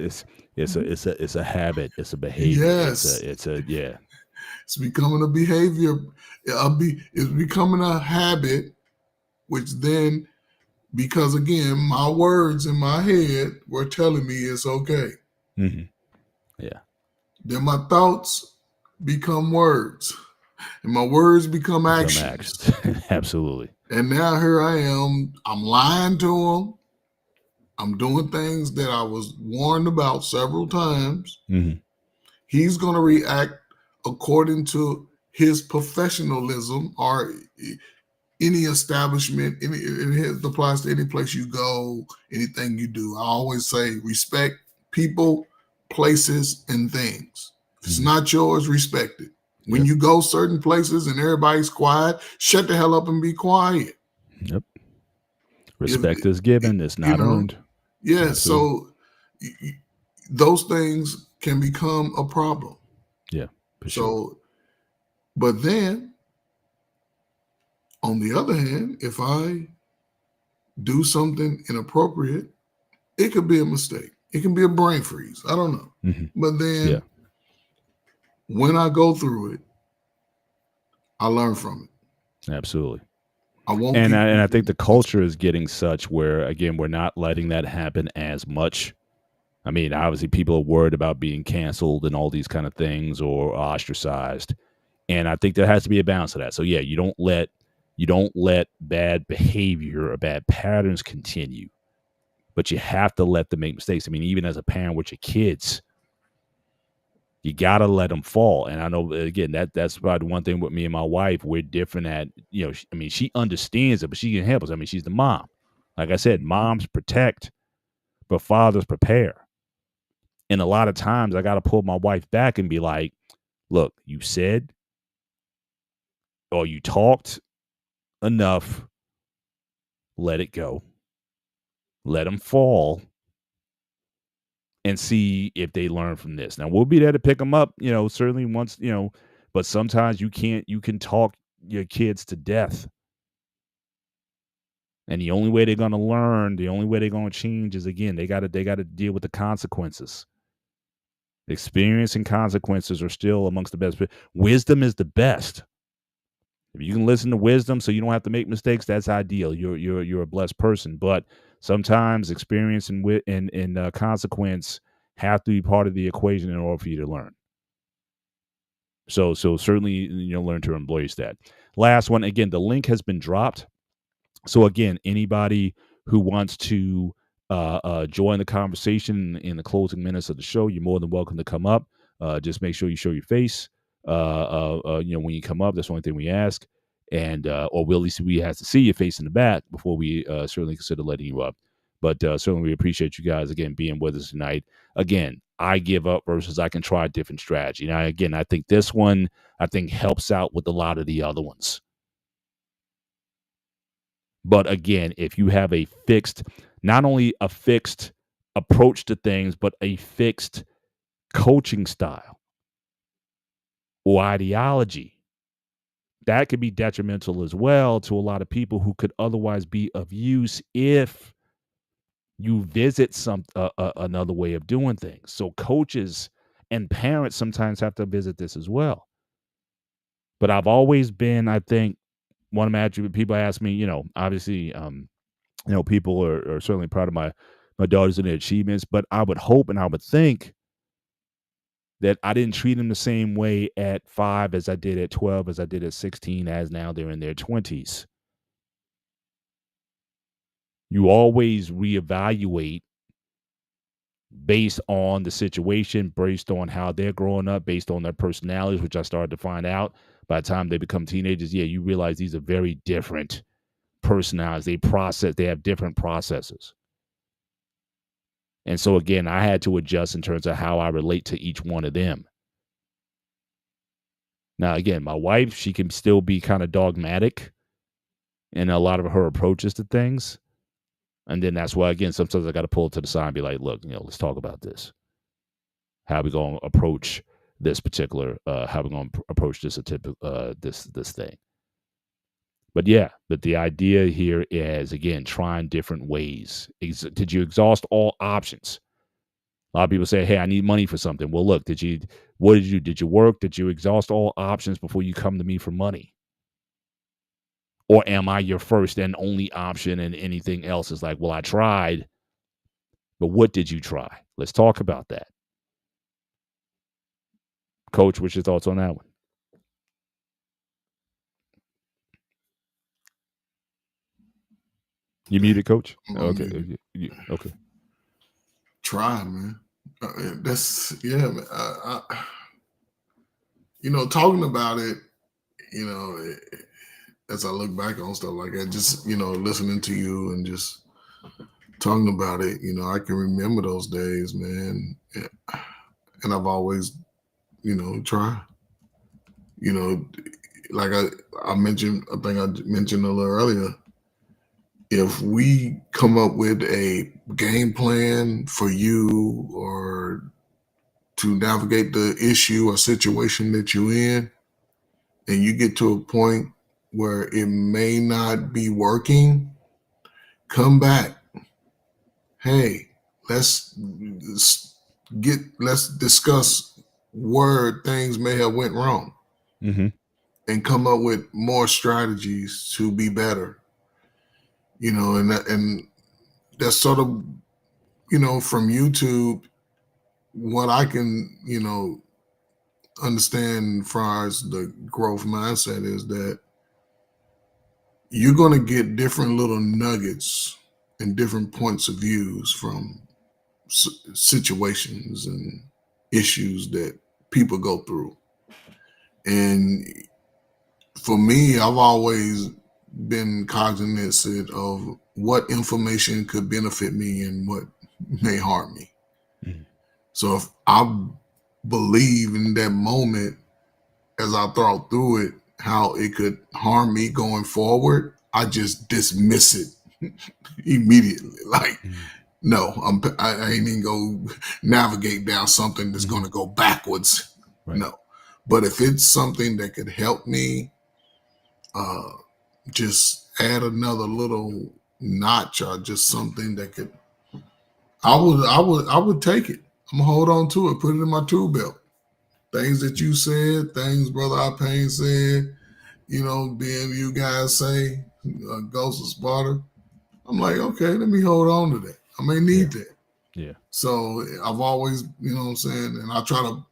It's a habit. It's a behavior. Yes. Yeah. It's becoming a behavior. It's becoming a habit, which then, because again, my words in my head were telling me it's okay. Mm-hmm. Yeah. Then my thoughts become words, and my words become actions. Absolutely. And now here I am. I'm lying to him. I'm doing things that I was warned about several times. Mm-hmm. He's going to react according to his professionalism, or any establishment. It applies to any place you go, anything you do. I always say respect people, places, and things. If it's not yours, respect it. When you go certain places and everybody's quiet, shut the hell up and be quiet. Yep. Respect is given, it's you not know, earned. yeah. Absolutely. So those things can become a problem. Yeah, for sure. So, but then on the other hand, if I do something inappropriate, it could be a mistake. It can be a brain freeze. I don't know. Hmm. But Yeah, then when I go through it, I learn from it. absolutely. I won't And keep I think repeating the culture is getting such where again we're not letting that happen as much. I mean, obviously people are worried about being canceled and all these kind of things or ostracized. And I think there has to be a balance of that. So yeah, you don't let bad behavior or bad patterns continue, but you have to let them make mistakes. I mean, even as a parent with your kids, you gotta let them fall. And I know again that's probably one thing with me and my wife. We're different at I mean, she understands it, but she can help us. I mean, she's the mom. Like I said, Mhm. moms protect, but fathers prepare. And a lot of times, I gotta pull my wife back and be like, "Look, you said or you talked enough. Let it go. Let them fall." And see if they learn from this. Now we'll be there to pick them up, certainly once, but sometimes you can talk your kids to death. And the only way they're gonna learn, the only way they're gonna change is again, they gotta deal with the consequences. Experience and consequences are still amongst the best. Wisdom is the best. If you can listen to wisdom so you don't have to make mistakes, that's ideal. You're a blessed person. But sometimes experience and consequence have to be part of the equation in order for you to learn. So certainly learn to embrace that. Last one, again, the link has been dropped. So again, anybody who wants to join the conversation in the closing minutes of the show, you're more than welcome to come up. Just make sure you show your face. When you come up, that's the only thing we ask, and or we'll at least we have to see your face in the back before we certainly consider letting you up. But certainly we appreciate you guys again being with us tonight. Again, I give up versus I can try a different strategy. Now, again, I think this one helps out with a lot of the other ones. But again, if you have a fixed, not only a fixed approach to things, but a fixed coaching style or ideology, that could be detrimental as well to a lot of people who could otherwise be of use if you visit another way of doing things. So coaches and parents sometimes have to visit this as well. But I've always been, I think, one of my attributes. People ask me, obviously, people are certainly proud of my daughters and their achievements, but I would hope and I would think that I didn't treat them the same way at 5 as I did at 12, as I did at 16, as now they're in their 20s. You always reevaluate based on the situation, based on how they're growing up, based on their personalities, which I started to find out by the time they become teenagers. Yeah, you realize these are very different personalities. They have different processes. And so again, I had to adjust in terms of how I relate to each one of them. Now, again, my wife, she can still be kind of dogmatic in a lot of her approaches to things. And then that's why, again, sometimes I got to pull it to the side and be like, look, let's talk about this. How are we going to approach this particular, how are we going to approach this this thing? But yeah, but the idea here is, again, trying different ways. Did you exhaust all options? A lot of people say, hey, I need money for something. Well, look, what did you do? Did you work? Did you exhaust all options before you come to me for money? Or am I your first and only option and anything else is like, well, I tried, but what did you try? Let's talk about that. Coach, what's your thoughts on that one? You muted, Coach? I'm Okay. unmuted. Okay. Try, man. That's yeah, man. Talking about it, you know, as I look back on stuff like that, just listening to you and just talking about it, I can remember those days, man. And I've always, tried. You know, like I mentioned, I think I mentioned a little earlier. if we come up with a game plan for you or to navigate the issue or situation that you're in, and you get to a point where it may not be working, come back. Hey, let's let's discuss where things may have went wrong Mm-hmm. and come up with more strategies to be better. And that's sort of from YouTube what I can understand as far as the growth mindset is that you're going to get different little nuggets and different points of views from situations and issues that people go through. And for me, I've always been cognizant of what information could benefit me and what may harm me. Mm-hmm. So if I believe in that moment as I thought through it, how it could harm me going forward, I just dismiss it immediately. Like, Mm-hmm. no, I ain't even go navigate down something that's Mm-hmm. going to go backwards. Right. No, but if it's something that could help me, uh, just add another little notch or just something that could, I would take it. I'm gonna hold on to it, put it in my tool belt. Things that you said, things Brother Alpayne said, being you guys say, Ghost of Sparta. I'm like, okay, let me hold on to that. I may Yeah. need that. Yeah. So I've always, what I'm saying, and I try to,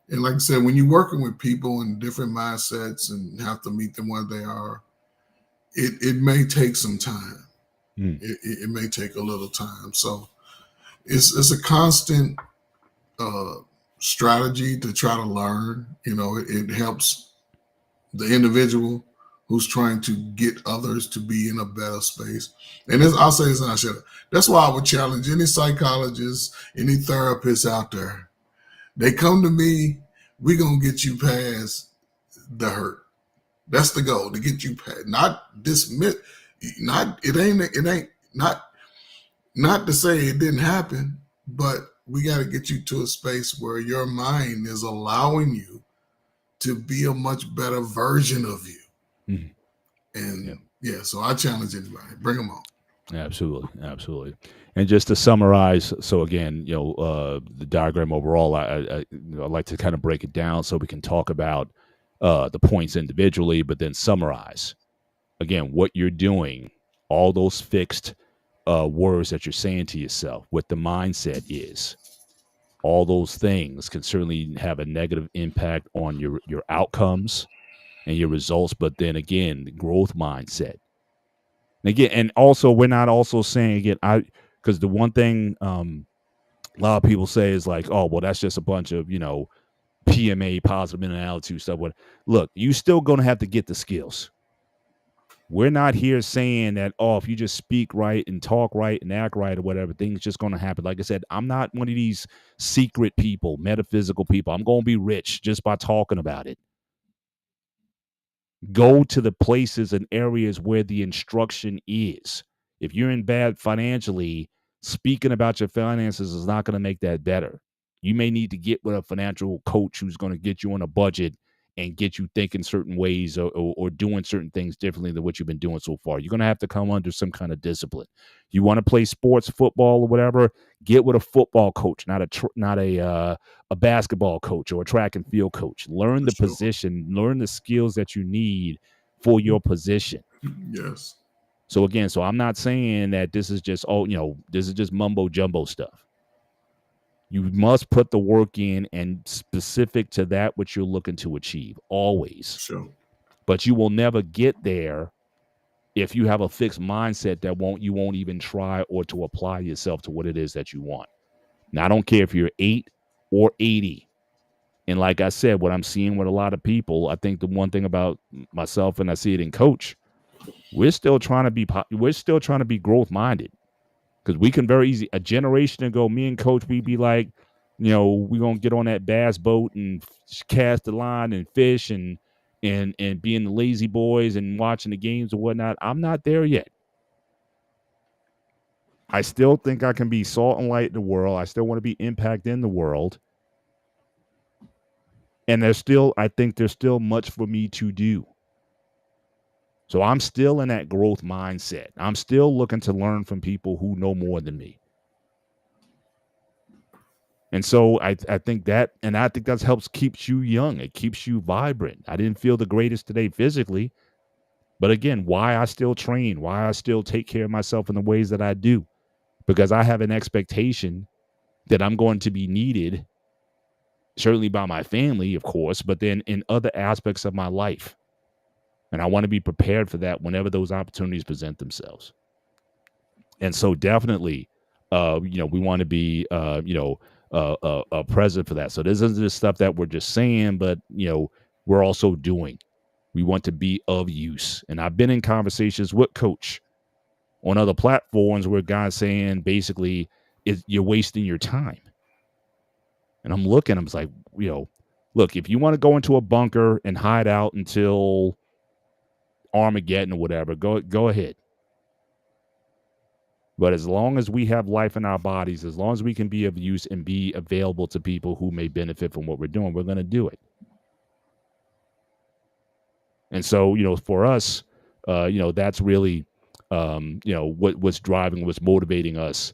and like I said, when you're working with people in different mindsets and have to meet them where they are, it may take some time. Mm. It may take a little time. So it's a constant uh, strategy to try to learn. It helps the individual who's trying to get others to be in a better space. And I'll say this and I shut up. That's why I would challenge any psychologist, any therapist out there. They come to me, we're gonna get you past the hurt. That's the goal, to get you past, not dismiss, not it ain't not to say it didn't happen, but we got to get you to a space where your mind is allowing you to be a much better version of you. Mm-hmm. Yeah. And yeah, so I challenge anybody, bring them on. Absolutely, absolutely. And just to summarize, so again, the diagram overall, I like to kind of break it down so we can talk about the points individually, but then summarize again what you're doing, all those fixed words that you're saying to yourself, what the mindset is. All those things can certainly have a negative impact on your outcomes and your results. But then again, the growth mindset. And again, and also we're not also saying again, because the one thing a lot of people say is like, oh, well, that's just a bunch of PMA, positive mental attitude stuff. What look, you still gonna have to get the skills. We're not here saying that, oh, if you just speak right and talk right and act right or whatever, things just going to happen. Like I said, I'm not one of these secret people, metaphysical people. I'm going to be rich just by talking about it. Go to the places and areas where the instruction is. If you're in bad financially, speaking about your finances is not going to make that better. You may need to get with a financial coach who's going to get you on a budget and get you thinking certain ways or doing certain things differently than what you've been doing so far. You're going to have to come under some kind of discipline. You want to play sports, football or whatever, get with a football coach, not a basketball coach or a track and field coach. Learn For the sure. position, learn the skills that you need for your position. Yes. So again, I'm not saying that this is just this is just mumbo jumbo stuff. You must put the work in and specific to that which you're looking to achieve always. Sure. But you will never get there if you have a fixed mindset that you won't even try or to apply yourself to what it is that you want. Now, I don't care if you're 8 or 80. And like I said, what I'm seeing with a lot of people, I think the one thing about myself, and I see it in coach, we're still trying to be growth minded, because we can very easy, a generation ago, me and coach, we'd be like, we're going to get on that bass boat and cast the line and fish and being the lazy boys and watching the games and whatnot. I'm not there yet. I still think I can be salt and light in the world. I still want to be impact in the world. And I think there's still much for me to do. So I'm still in that growth mindset. I'm still looking to learn from people who know more than me. And so I think that, and I think that helps keeps you young. It keeps you vibrant. I didn't feel the greatest today physically, but again, why I still train, why I still take care of myself in the ways that I do, because I have an expectation that I'm going to be needed, certainly by my family, of course, but then in other aspects of my life. And I want to be prepared for that whenever those opportunities present themselves. And so definitely, we want to be, present for that. So this isn't just stuff that we're just saying, but, we're also doing. We want to be of use. And I've been in conversations with Coach on other platforms where guys saying basically you're wasting your time. And I'm looking, I'm like, look, if you want to go into a bunker and hide out until Armageddon or whatever, go ahead. But as long as we have life in our bodies, as long as we can be of use and be available to people who may benefit from what we're doing, we're going to do it. And so, for us, that's really, what's driving, what's motivating us,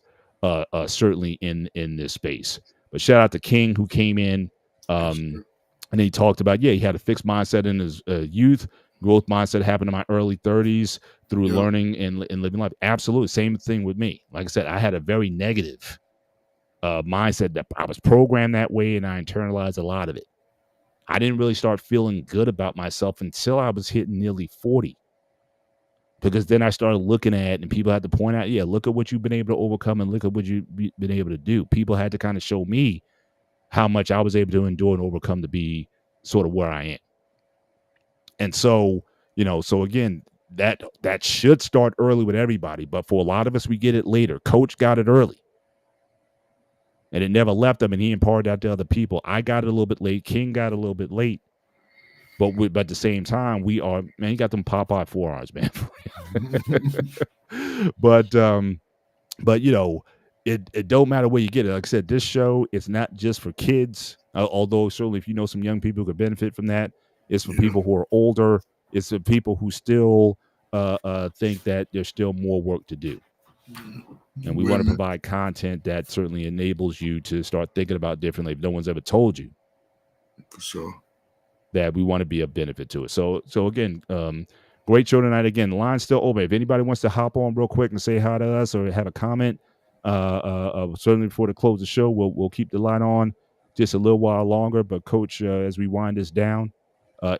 certainly in this space. But shout out to King who came in, and he talked about, he had a fixed mindset in his youth. Growth mindset happened in my early 30s through learning and living life. Absolutely. Same thing with me. Like I said, I had a very negative mindset that I was programmed that way, and I internalized a lot of it. I didn't really start feeling good about myself until I was hitting nearly 40. Because then I started looking at, and people had to point out, look at what you've been able to overcome and look at what you've been able to do. People had to kind of show me how much I was able to endure and overcome to be sort of where I am. And so, so again, that should start early with everybody. But for a lot of us, we get it later. Coach got it early. And it never left him, and he imparted that to other people. I got it a little bit late. King got it a little bit late. But at the same time, we are, man, you got them Popeye forearms, man. But it don't matter where you get it. Like I said, this show is not just for kids, although certainly if you know some young people who could benefit from that, it's for people who are older. It's for people who still think that there's still more work to do. And we want to provide content that certainly enables you to start thinking about differently if no one's ever told you. For sure. That we want to be a benefit to it. So again, great show tonight. Again, the line's still open. If anybody wants to hop on real quick and say hi to us or have a comment, certainly before to close the show, we'll keep the line on just a little while longer. But Coach, as we wind this down,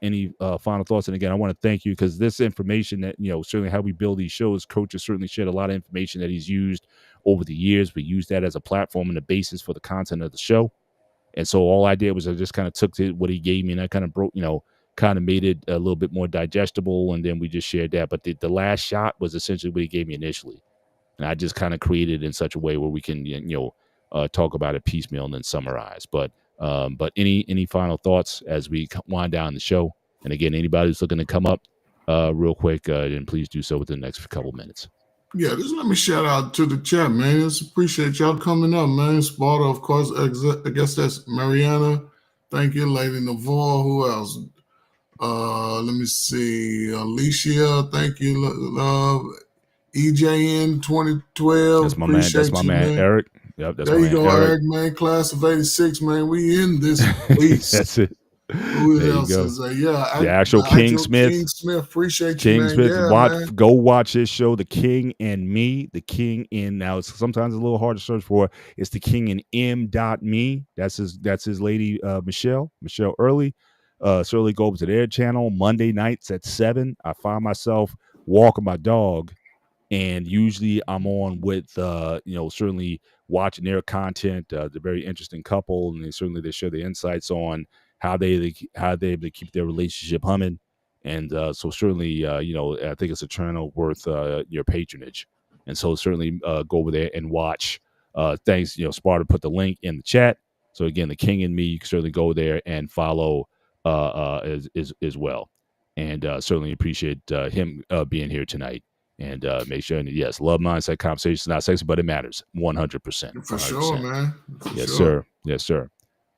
any final thoughts? And again, I want to thank you because this information that, certainly how we build these shows, Coach has certainly shared a lot of information that he's used over the years. We use that as a platform and the basis for the content of the show. And so all I did was I just kind of took what he gave me and I kind of broke, kind of made it a little bit more digestible. And then we just shared that. But the last shot was essentially what he gave me initially. And I just kind of created it in such a way where we can, talk about it piecemeal and then summarize. But any final thoughts as we wind down the show? And again, anybody who's looking to come up real quick, then please do so within the next couple of minutes. Yeah, just let me shout out to the chat, man. Just appreciate y'all coming up, man. Sparta, of course. I guess that's Mariana. Thank you, Lady Navarre. Who else? Let me see. Alicia, thank you, love. EJN 2012. That's my man. That's my man, Eric. Yep, that's there my you man, go, Eric. Eric, man. Class of '86, man. We in this piece. That's it. Who There else you go. is there? The actual King Smith. King Smith, appreciate King you, man. Smith, Yeah, man. go watch his show, The King and Me. The King in, now it's sometimes a little hard to search for. It's The King and M.me. That's his lady, Michelle Early. Certainly go over to their channel Monday nights at 7. I find myself walking my dog, and usually I'm on with certainly watching their content. They're a very interesting couple, and they share the insights on how they able to keep their relationship humming. And so certainly, I think it's a channel worth your patronage. And so certainly go over there and watch. Thanks, Sparta put the link in the chat. So again, The King and Me, you can certainly go there and follow as well. And certainly appreciate him being here tonight. And make sure, yes, love mindset conversations, not sexy, but it matters. 100%. For sure, 100%. man. For Yes, sure. sir. Yes, sir.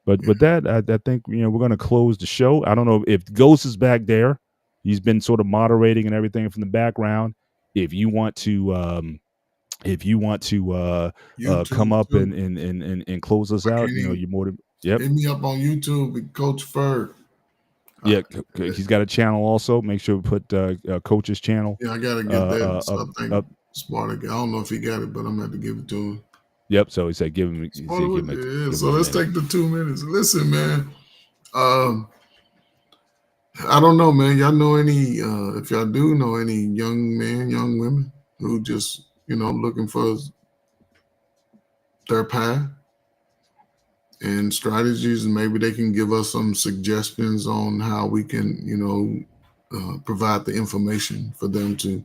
But Yeah. with that, I think we're going to close the show. I don't know if Ghost is back there. He's been sort of moderating and everything from the background. If you want to, come YouTube up too. and close us I out, can't even you're more than. Yep. hit me up on YouTube with Coach Ferg. Yeah, he's got a channel also. Make sure we put Coach's channel. Yeah, I gotta get that. Up, So I think up. Sparta. I don't know if he got it, but I'm gonna have to give it to him. Yep. So he said, give him. He Sparta, said, give him, yeah. give So him a let's minute. take the 2 minutes. Listen, man. Um, I don't know, man. Y'all know any? If y'all do know any young men, young women who just looking for their path and strategies, and maybe they can give us some suggestions on how we can, provide the information for them to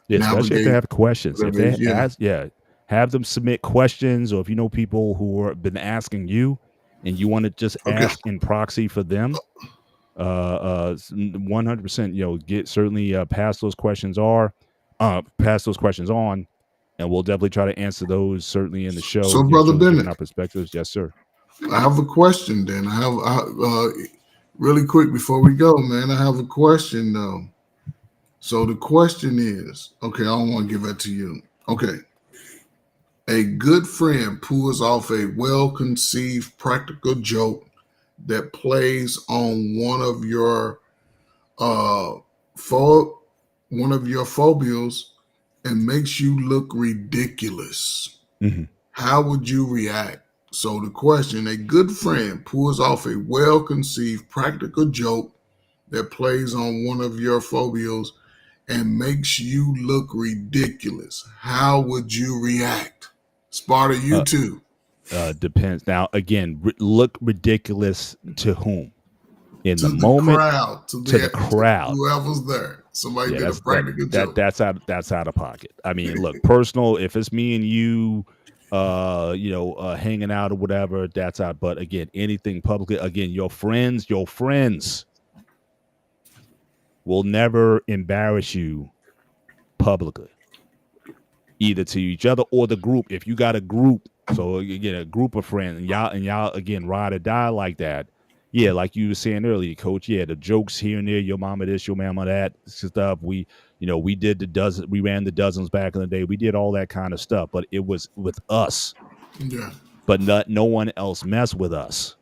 Yeah, especially if they navigate have questions. If whatever. they Yeah. ask, have them submit questions, or if you know people who have been asking you, and you want to just Okay. ask in proxy for them, 100%. Get certainly pass those questions pass those questions on, and we'll definitely try to answer those certainly in the show. So, Brother Certainly giving Bennett, our perspectives. Yes, sir. I have a question. Then really quick before we go, man. I have a question though. So the question is, okay, I don't want to give that to you. Okay. A good friend pulls off a well-conceived practical joke that plays on uh pho- one of your phobias and makes you look ridiculous. Hmm. How would you react? So the question, a good friend pulls off a well-conceived practical joke that plays on one of your phobias and makes you look ridiculous. How would you react? Sparta, you too. Depends. Now, again, look ridiculous to whom? In To the the moment, crowd, to the to crowd. whoever's there. Somebody Yeah, did a that's that practical that joke. that's out of pocket. I mean, look, personal. If it's me and you, hanging out or whatever, that's out. But again, anything publicly, again, your friends will never embarrass you publicly, either to each other or the group. If you got a group, so again, a group of friends, and y'all again ride or die like that. Yeah, like you were saying earlier, Coach. Yeah, the jokes here and there, your mama this, your mama that stuff. We did we ran the dozens back in the day. We did all that kind of stuff, but it was with us. Yeah. But no one else messed with us.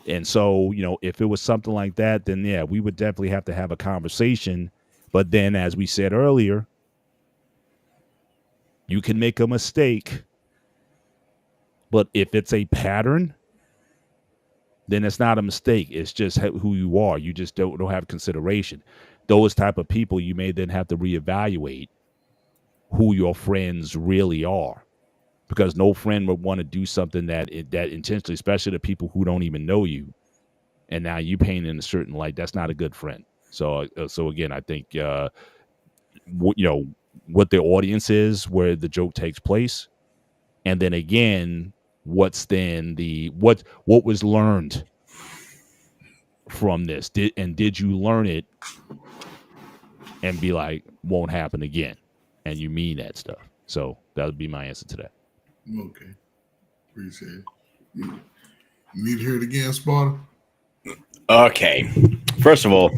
And so, if it was something like that, then yeah, we would definitely have to have a conversation. But then, as we said earlier, you can make a mistake, but if it's a pattern, then it's not a mistake. It's just who you are. You just don't have consideration. Those type of people, you may then have to reevaluate who your friends really are, because no friend would want to do something that intentionally, especially to people who don't even know you, and now you paint in a certain light. That's not a good friend. So again, I think what the audience is, where the joke takes place, and then again, what's then what was learned from this? Did you learn it and be like, won't happen again, and you mean that stuff? So that would be my answer to that. Okay. Appreciate it. You need to hear it again, Sparta? Okay. First of all,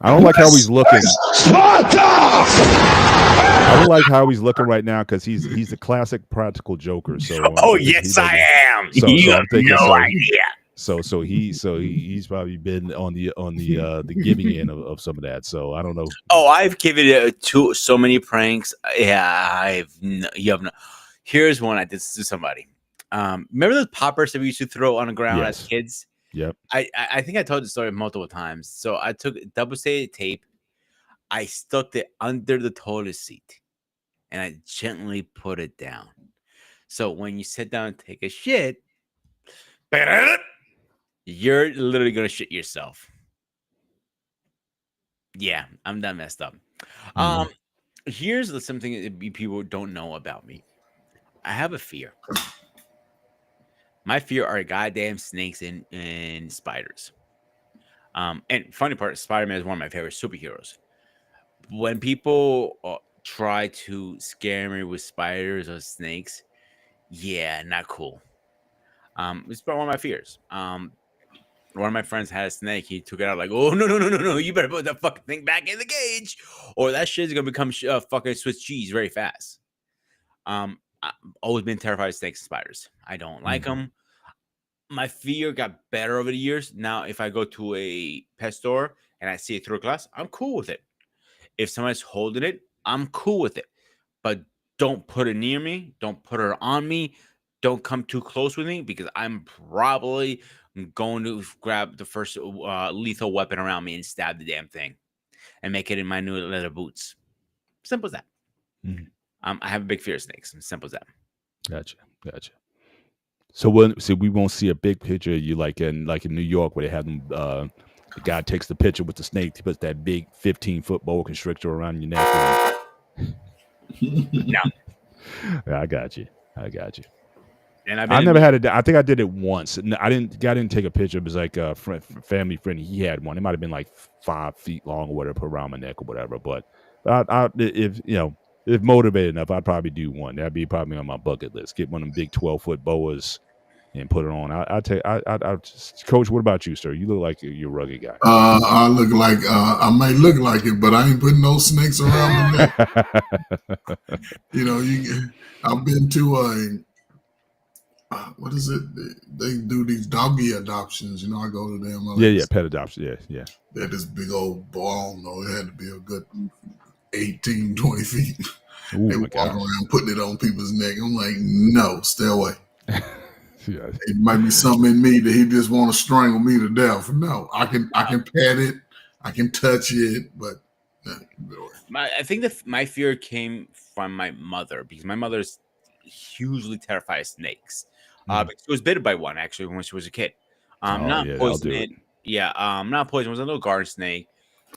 I don't like how he's looking. I don't like how he's looking right now, because he's a classic practical joker. So yes, I am. So You I'm have thinking no so. idea. He's probably been on the giving end of some of that. So I don't know. Oh, I've given it to so many pranks. Yeah, you have no. Here's one I did to somebody. Remember those poppers that we used to throw on the ground as Yes. kids? Yep. I think I told the story multiple times. So I took double-sided tape, I stuck it under the toilet seat, and I gently put it down. So when you sit down and take a shit, you're literally gonna shit yourself. Yeah, I'm that messed up. Mhm. Here's something that people don't know about me. I have a fear. My fear are goddamn snakes and spiders. And funny part, Spider-Man is one of my favorite superheroes. when people try to scare me with spiders or snakes, yeah, not cool. It's probably one of my fears. One of my friends had a snake. He took it out like, oh no! You better put that fucking thing back in the cage, or that shit's gonna become fucking Swiss cheese very fast. I've always been terrified of snakes and spiders. I don't like Mhm. them. My fear got better over the years. Now, if I go to a pet store and I see it through a glass, I'm cool with it. If somebody's holding it, I'm cool with it. But don't put it near me. Don't put it on me. Don't come too close with me because I'm probably going to grab the first lethal weapon around me and stab the damn thing and make it in my new leather boots. Simple as that. Mhm. I have a big fear of snakes. Simple as that. Gotcha. Gotcha. So we won't see a big picture of you like in New York where they have them. The guy takes the picture with the snake. He puts that big 15-foot boa constrictor around your neck. No. Yeah, I got you. I got you. And I've I been in never had it. I think I did it once. I didn't. Guy didn't take a picture. It was like a family friend. He had one. It might have been like 5 feet long or whatever, put around my neck or whatever. But if if motivated enough, I'd probably do one. That'd be probably on my bucket list. Get one of them big 12-foot boas and put it on. I take. I just, Coach. What about you, sir? You look like you're a rugged guy. I look like I may look like it, but I ain't putting no snakes around my neck. You know, I've been to what is it? They do these doggy adoptions. You know, I go to them. Yeah, pet adoption. Yeah. They had this big old boy. I don't know. It had to be a good 18, 20 feet. Oh They my walk gosh. around putting it on people's neck. I'm like, no, stay away. Yeah. It might be something in me that he just want to strangle me to death. No, I can pet it, I can touch it, but I think that my fear came from my mother because my mother's hugely terrified of snakes. Mhm. Because she was bitten by one actually when she was a kid. Oh Not yeah, I'll do it. poison. Yeah, not poison. It was a little garden snake,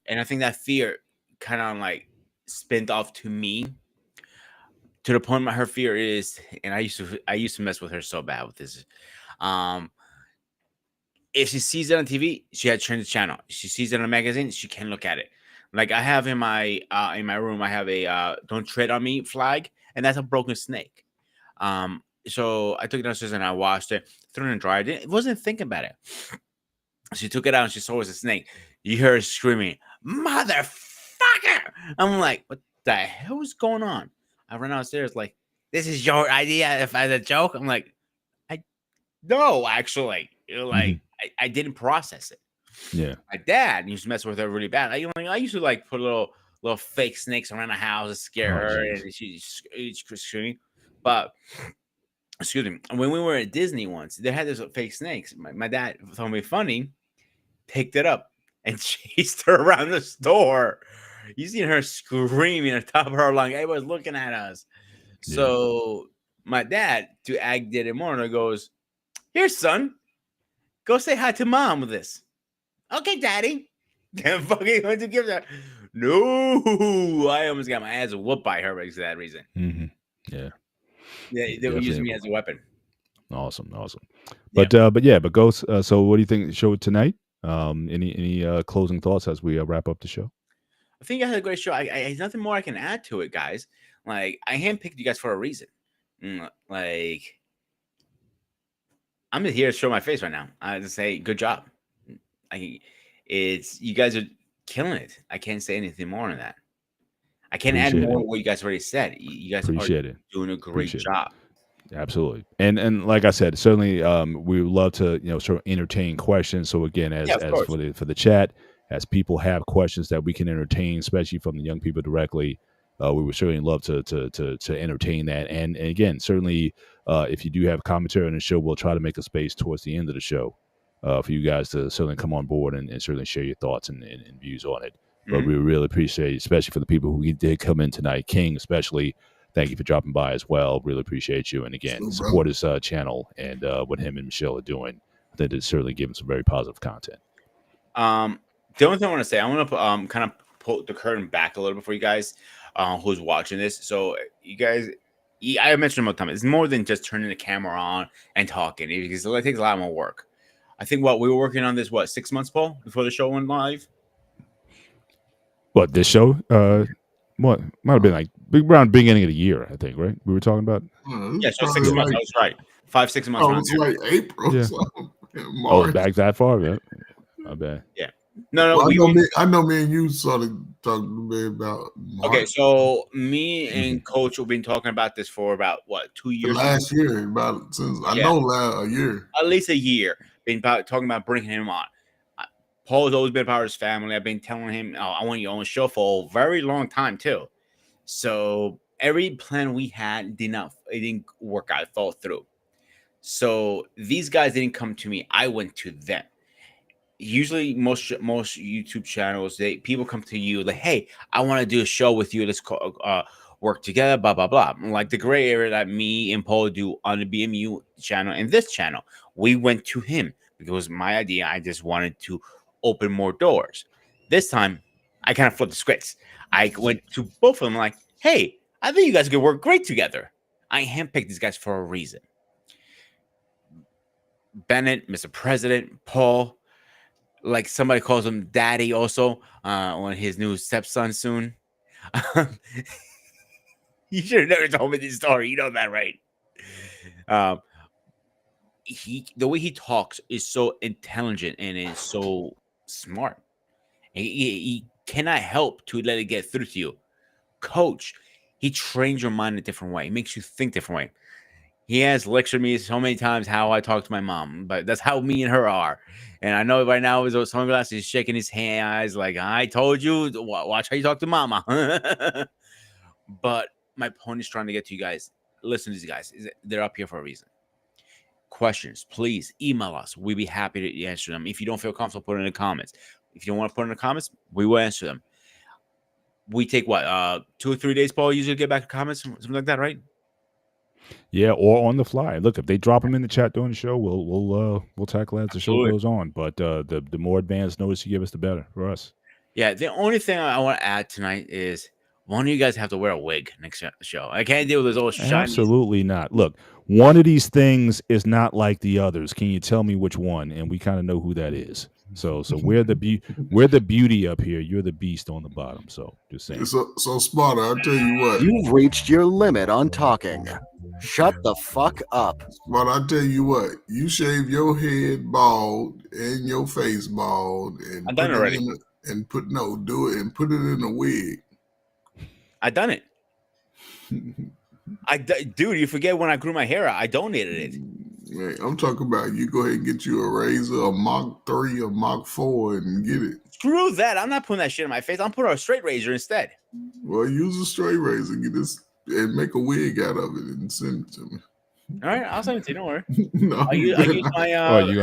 and I think that fear kind of like spinned off to me to the point. Her fear is, and I used to mess with her so bad with this. Um, if she sees it on TV, she had to turn the channel. If she sees it in a magazine, she can't look at it. Like I have in my room, I have a "Don't tread on me" flag, and that's a broken snake. So I took it downstairs and I washed it, threw it in the dryer. It wasn't thinking about it. She took it out and she saw it was a snake. You hear her screaming, "Motherfucker!" I'm like, what the hell is going on? I run downstairs like, this is your idea if as a joke. I'm like, I no, actually. Mhm. I didn't process it. Yeah. My dad used to mess with her really bad. I used to like put little fake snakes around the house to scare Oh her, jeez. and she's screaming. But excuse me, when we were at Disney once, they had this fake snakes. My dad told me funny, picked it up and chased her around the store. You seen her screaming at the top of her lung. Everybody's looking at us. Yeah. So my dad, to act it more, goes, "Here, son, go say hi to mom with this." "Okay, daddy." Then fucking went to give that. No, I almost got my ass whooped by her because of that reason. Mhm. Yeah. They were using me Definitely as a weapon. awesome. Awesome. Yeah. But Ghost. So what do you think of the show tonight? Any closing thoughts as we wrap up the show? I think I had a great show. There's nothing more I can add to it, guys. Like, I handpicked you guys for a reason. Like, I'm just here to show my face right now. I just say, good job. I, it's you guys are killing it. I can't say anything more than that. I can't add Appreciate more it. to what you guys already said. You guys are Appreciate it. doing a great Appreciate it. job. Absolutely. And like I said, certainly we would love to, sort of entertain questions. So again, Yeah, of as course. for the chat, as people have questions that we can entertain, especially from the young people directly, we would certainly love to entertain that. And again, certainly if you do have commentary on the show, we'll try to make a space towards the end of the show for you guys to certainly come on board and certainly share your thoughts and views on it. But Mhm. we really appreciate it, especially for the people who did come in tonight. King, especially, thank you for dropping by as well. Really appreciate you. And again, so, brother. support his channel and what him and Michelle are doing. I think it's certainly giving some very positive content. The only thing I want to say, I want to kind of pull the curtain back a little bit for you guys who's watching this. So you guys, I mentioned all the time, it's more than just turning the camera on and talking because it takes a lot more work. I think we were working on this 6 months, Paul, before the show went live. What this show? What might have been like big around beginning of the year, I think. Right? We were talking about. It's Yeah, so probably 6 months. I like was right. 5, 6 months oh, around it's there. like April, Yeah. so Oh, it's March. back that far. Yeah. My bad. Yeah. No, Well, we went. I know me and you sort of talked to me about Okay, March. so me and Mhm. Coach have been talking about this for about what, 2 years now? Last year, about since I Yeah, know a year. at least a year. Been talking about bringing him on. Uh, Paul's always been part of his family. I've been telling him, "Oh, I want you on the show for a very long time too." So every plan we had did not. It didn't work out. It fell through. So these guys didn't come to me. I went to them. Usually most YouTube channels, they people come to you like, hey, I want to do a show with you, let's work together, blah blah blah. Like the gray area that me and Paul do on the BMU channel and this channel, we went to him because it was my idea. I just wanted to open more doors. This time I kind of flipped the scripts. I went to both of them like, hey, I think you guys could work great together. I handpicked these guys for a reason. Bennett, Mr. President, Paul, like somebody calls him daddy also on his new stepson soon. You should have never told me this story. You know that, right? Um, the way he talks is so intelligent and is so smart. He cannot help to let it get through to you. Coach, he trains your mind a different way. He makes you think different way. He has lectured me so many times how I talk to my mom, but that's how me and her are. And I know right now with those sunglasses, he's shaking his hands like, I told you, watch how you talk to mama. But my point is trying to get to you guys. Listen to these guys. They're up here for a reason. Questions, please email us. We'd be happy to answer them. If you don't feel comfortable, put it in the comments. If you don't want to put it in the comments, we will answer them. We take what, 2 or 3 days, Paul, usually get back to comments, something like that, right? Yeah, or on the fly. Look, if they drop them in the chat during the show, we'll tackle it as the show Absolutely. goes on. But the more advanced notice you give us, the better for us. Yeah, the only thing I want to add tonight is one of you guys have to wear a wig next show. I can't deal with those old shiny. Absolutely not. Look, one of these things is not like the others. Can you tell me which one? And we kind of know who that is. So we're the beauty up here. You're the beast on the bottom. So just saying. So Smarter, I'll tell you what. You've reached your limit on talking. Shut the fuck up. Smarter, I'll tell you what. You shave your head bald and your face bald and I've done it already. Do it and put it in a wig. I done it. Dude, you forget when I grew my hair out, I donated it. Right, I'm talking about you go ahead and get you a razor, a Mach 3, a Mach 4, and get it. Screw that. I'm not putting that shit in my face. I'm putting a straight razor instead. Well, use a straight razor, get this, and make a wig out of it and send it to me. All right, I'll send it to you. Don't worry. No, I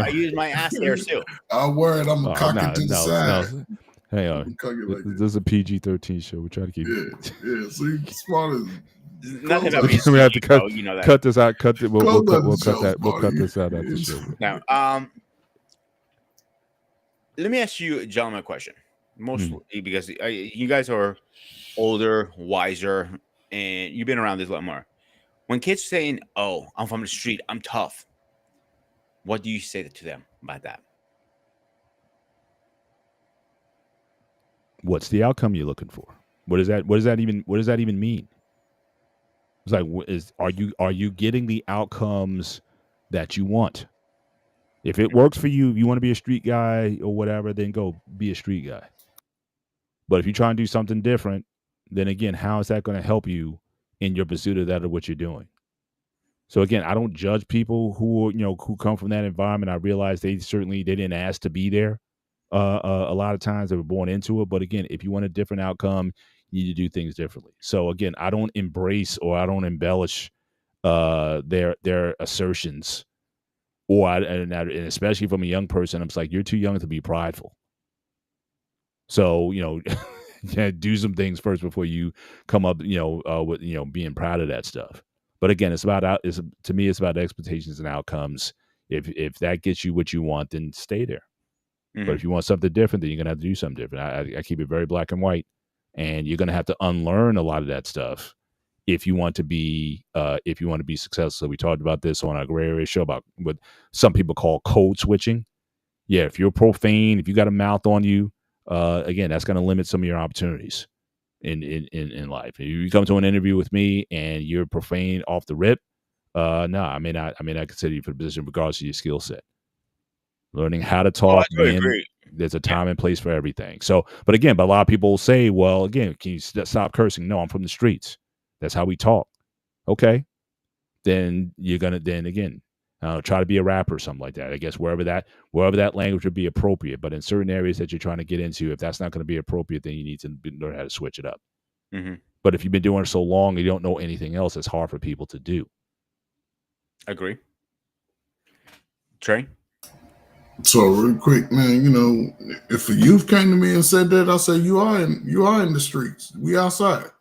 use my ass hairs too. I'm worried. I'm gonna cock it to the side. No. Hang on. Cock it like This is a PG-13 show. We try to keep. yeah. See, Smarter. Nothing about We have to cut. you know that. Cut this out. Cut it. We'll cut Close that. We'll cut buddy. this out after the show. Now, let me ask you, gentlemen, a question. Mostly because you guys are older, wiser, and you've been around this a lot more. When kids saying, "Oh, I'm from the street, I'm tough," what do you say to them about that? What's the outcome you're looking for? What does that even mean? It's like, are you getting the outcomes that you want? If it works for you, if you want to be a street guy or whatever, then go be a street guy. But if you try and do something different, then again, how is that going to help you in your pursuit of that or what you're doing? So again, I don't judge people who who come from that environment. I realize they didn't ask to be there. A lot of times they were born into it. But again, if you want a different outcome, you need to do things differently. So again, I don't embrace or I don't embellish their assertions, and especially from a young person, I'm just like, you're too young to be prideful. So yeah, do some things first before you come up, with being proud of that stuff. But again, to me, it's about expectations and outcomes. If that gets you what you want, then stay there. Mhm. But if you want something different, then you're gonna have to do something different. I keep it very black and white, and you're gonna have to unlearn a lot of that stuff if you want to be successful. So we talked about this on our gray area show about what some people call code switching. Yeah, if you're profane, if you got a mouth on you, again, that's going to limit some of your opportunities in life. If you come to an interview with me and you're profane off the rip, no, I may not consider you for the position regardless of your skill set. Learning how to Oh, I talk, totally man, agree. there's a time and place for everything. So, but again, but a lot of people will say, well, again, can you stop cursing? No, I'm from the streets. That's how we talk. Okay. Then you're going to, then again, try to be a rapper or something like that. I guess wherever that language would be appropriate. But in certain areas that you're trying to get into, if that's not going to be appropriate, then you need to learn how to switch it up. Mm-hmm. But if you've been doing it so long and you don't know anything else, it's hard for people to do. Agree. Trey? So real quick, man, you know, if a youth came to me and said that, I say you are in the streets. We outside.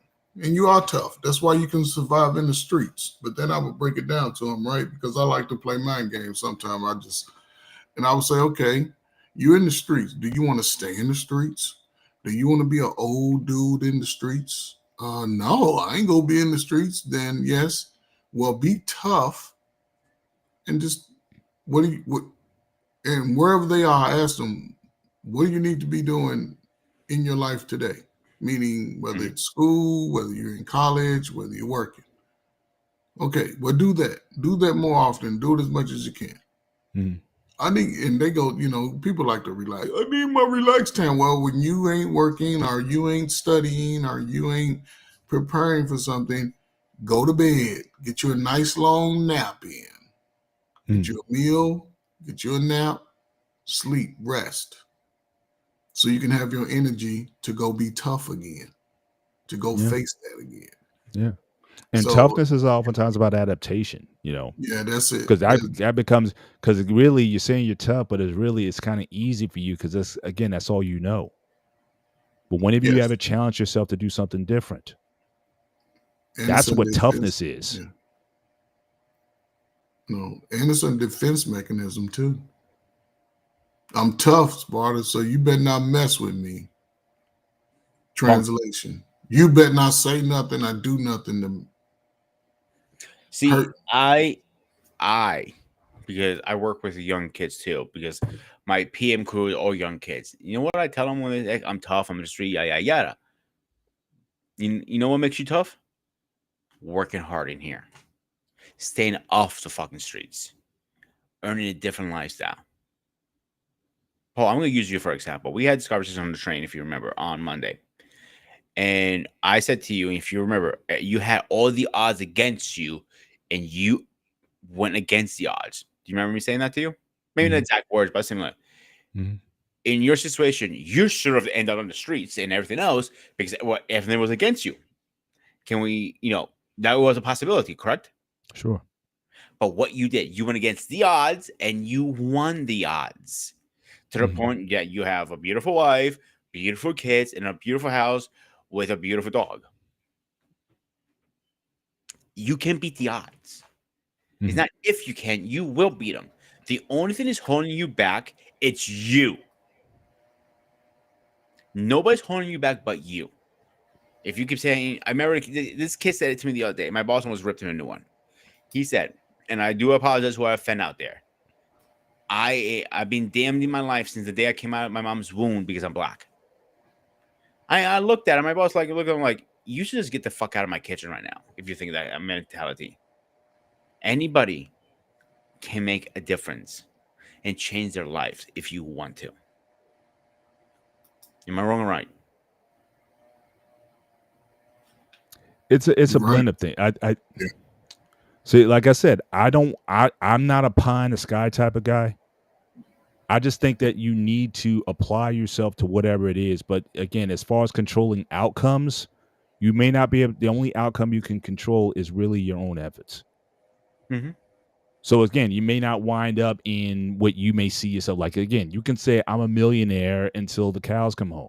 And you are tough. That's why you can survive in the streets. But then I would break it down to them, right? Because I like to play mind games sometimes. I would say, okay, you're in the streets. Do you want to stay in the streets? Do you want to be an old dude in the streets? No, I ain't gonna be in the streets. Then yes, well, be tough and just and wherever they are, I ask them, what do you need to be doing in your life today? Meaning whether it's school, whether you're in college, whether you're working. Okay, well, do that. Do that more often. Do it as much as you can. Mhm. I need, and they go, you know, people like to relax. I need my relax time. Well, when you ain't working or you ain't studying or you ain't preparing for something, go to bed. Get you a nice long nap in. Get you a meal, get you a nap, sleep, rest. So you can have your energy to go be tough again, to go Yeah. face that again. Yeah. And So toughness is oftentimes about adaptation, you know, yeah, that's it. because that becomes, because really you're saying you're tough, but it's kind of easy for you because that's all you know. But whenever you Yes. ever challenge yourself to do something different, And that's it's a what defense, toughness is. yeah. No, and it's a defense mechanism too. I'm tough, Sparta, so you better not mess with me. Translation. You better not say nothing or do nothing to See, hurt. I because I work with young kids too, because my PM crew is all young kids. You know what I tell them when they say, I'm tough, I'm in the street, yada yada. You know what makes you tough? Working hard in here. Staying off the fucking streets. Earning a different lifestyle. Paul, I'm gonna use you for example. We had this conversation on the train, if you remember, on Monday. And I said to you, if you remember, you had all the odds against you, and you went against the odds. Do you remember me saying that to you? Maybe not exact words, but similar. Mhm. In your situation, you should have ended up on the streets and everything else because everything was against you. Can we, that was a possibility, correct? Sure. But what you did, you went against the odds and you won the odds to the point that you have a beautiful wife, beautiful kids, and a beautiful house with a beautiful dog. You can beat the odds. It's not if you can, you will beat them. The only thing is holding you back, it's you. Nobody's holding you back but you. If you keep saying, I remember this kid said it to me the other day. My boss almost ripped him a new one. He said, and I do apologize who I offend out there. I've been damned in my life since the day I came out of my mom's womb because I'm black. I looked at him. My boss looked at him like, you should just get the fuck out of my kitchen right now if you think that mentality. Anybody can make a difference and change their lives if you want to. Am I wrong or right? It's a You're right. blend of things. I Yeah. see, like I said, I'm not a pie in the sky type of guy. I just think that you need to apply yourself to whatever it is. But again, as far as controlling outcomes, you may not be able, the only outcome you can control is really your own efforts. Mm-hmm. So again, you may not wind up in what you may see yourself like. Again, you can say I'm a millionaire until the cows come home.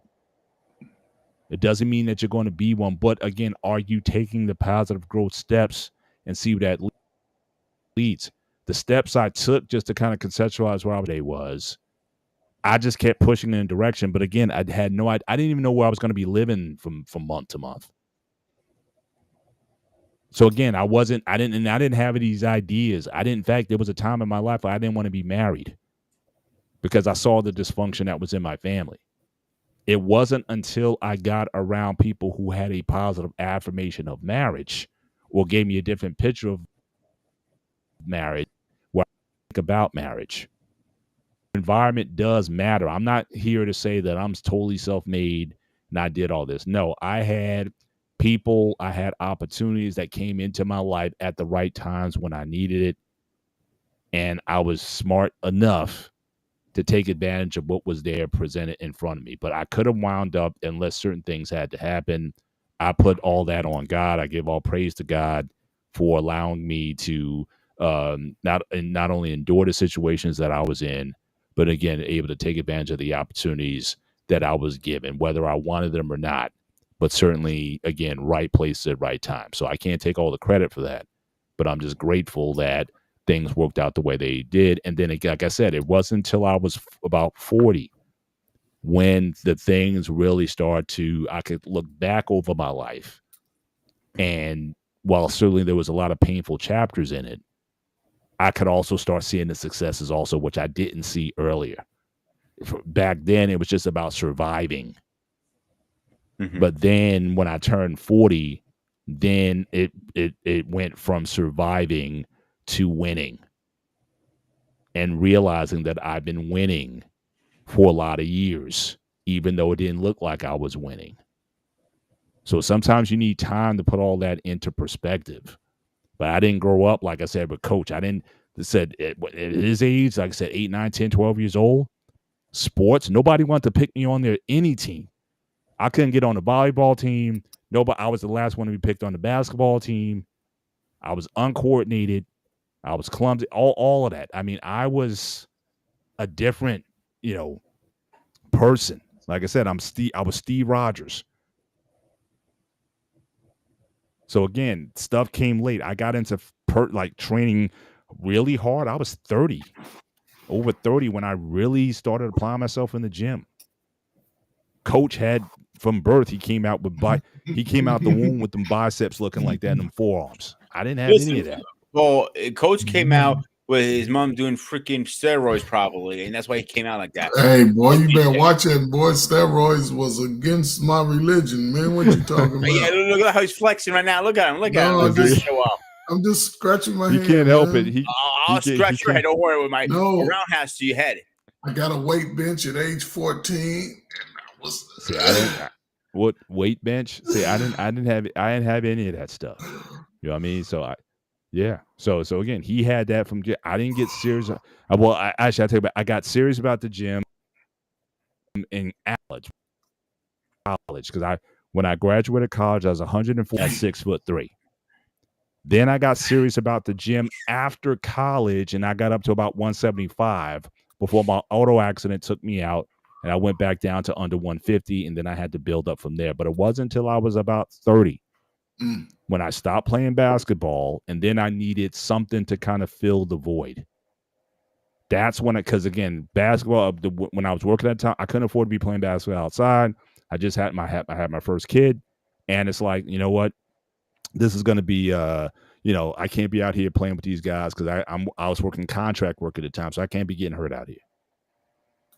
It doesn't mean that you're going to be one. But again, are you taking the positive growth steps and see where that leads? The steps I took just to kind of conceptualize where I was, I just kept pushing in a direction. But again, I had no idea. I didn't even know where I was going to be living from month to month. So again, I didn't have these ideas. In fact, there was a time in my life where I didn't want to be married because I saw the dysfunction that was in my family. it wasn't until I got around people who had a positive affirmation of marriage or gave me a different picture of marriage where I think about marriage. Environment does matter. I'm not here to say that I'm totally self-made and I did all this. No, I had people, I had opportunities that came into my life at the right times when I needed it. And I was smart enough to take advantage of what was there presented in front of me. But I could have wound up unless certain things had to happen. I put all that on God. I give all praise to God for allowing me to not only endure the situations that I was in, but again, able to take advantage of the opportunities that I was given, whether I wanted them or not. But certainly, again, right place at right time. So I can't take all the credit for that, but I'm just grateful that things worked out the way they did. And then, like I said, it wasn't until I was about 40 when the things really started to, I could look back over my life. And while certainly there was a lot of painful chapters in it, I could also start seeing the successes also, which I didn't see earlier. Back then, it was just about surviving. Mhm. But then when I turned 40, then it went from surviving to winning. And realizing that I've been winning for a lot of years, even though it didn't look like I was winning. So sometimes you need time to put all that into perspective. But I didn't grow up, like I said, with Coach. I didn't, said at his age, like I said, 8, 9, 10, 12 years old, sports, nobody wanted to pick me on their any team. I couldn't get on the volleyball team. Nobody, I was the last one to be picked on the basketball team. I was uncoordinated. I was clumsy, all of that. I mean, I was a different, person. Like I said, I was Steve Rogers. So again, stuff came late. I got into training really hard. I was 30, over 30 when I really started applying myself in the gym. Coach had from birth, he came out the womb with them biceps looking like that and them forearms. I didn't have any of that. Well, Coach came out with his mom doing freaking steroids probably, and that's why he came out like that. Hey, boy, you better watch it, boy. Steroids was against my religion, man. What you talking about? Yeah, look at how he's flexing right now. Look at him. Look at him. Look just, show off. I'm just scratching my He head. can't help man. it. I'll scratch your head. Don't worry with my roundhouse to your head. I got a weight bench at age 14, and I was. See, I didn't. What weight bench? See, I didn't have any of that stuff. You know what I mean? So yeah. So again, he had that from. I didn't get serious. I tell you about. I got serious about the gym in college because when I graduated college, I was 104 at 6'3". Then I got serious about the gym after college, and I got up to about 175 before my auto accident took me out, and I went back down to under 150, and then I had to build up from there. But it wasn't until I was about 30 when I stopped playing basketball, and then I needed something to kind of fill the void. That's when because again, basketball. When I was working at the time, I couldn't afford to be playing basketball outside. I just had my first kid, and it's like, you know what, this is going to be I can't be out here playing with these guys because I was working contract work at the time, so I can't be getting hurt out here.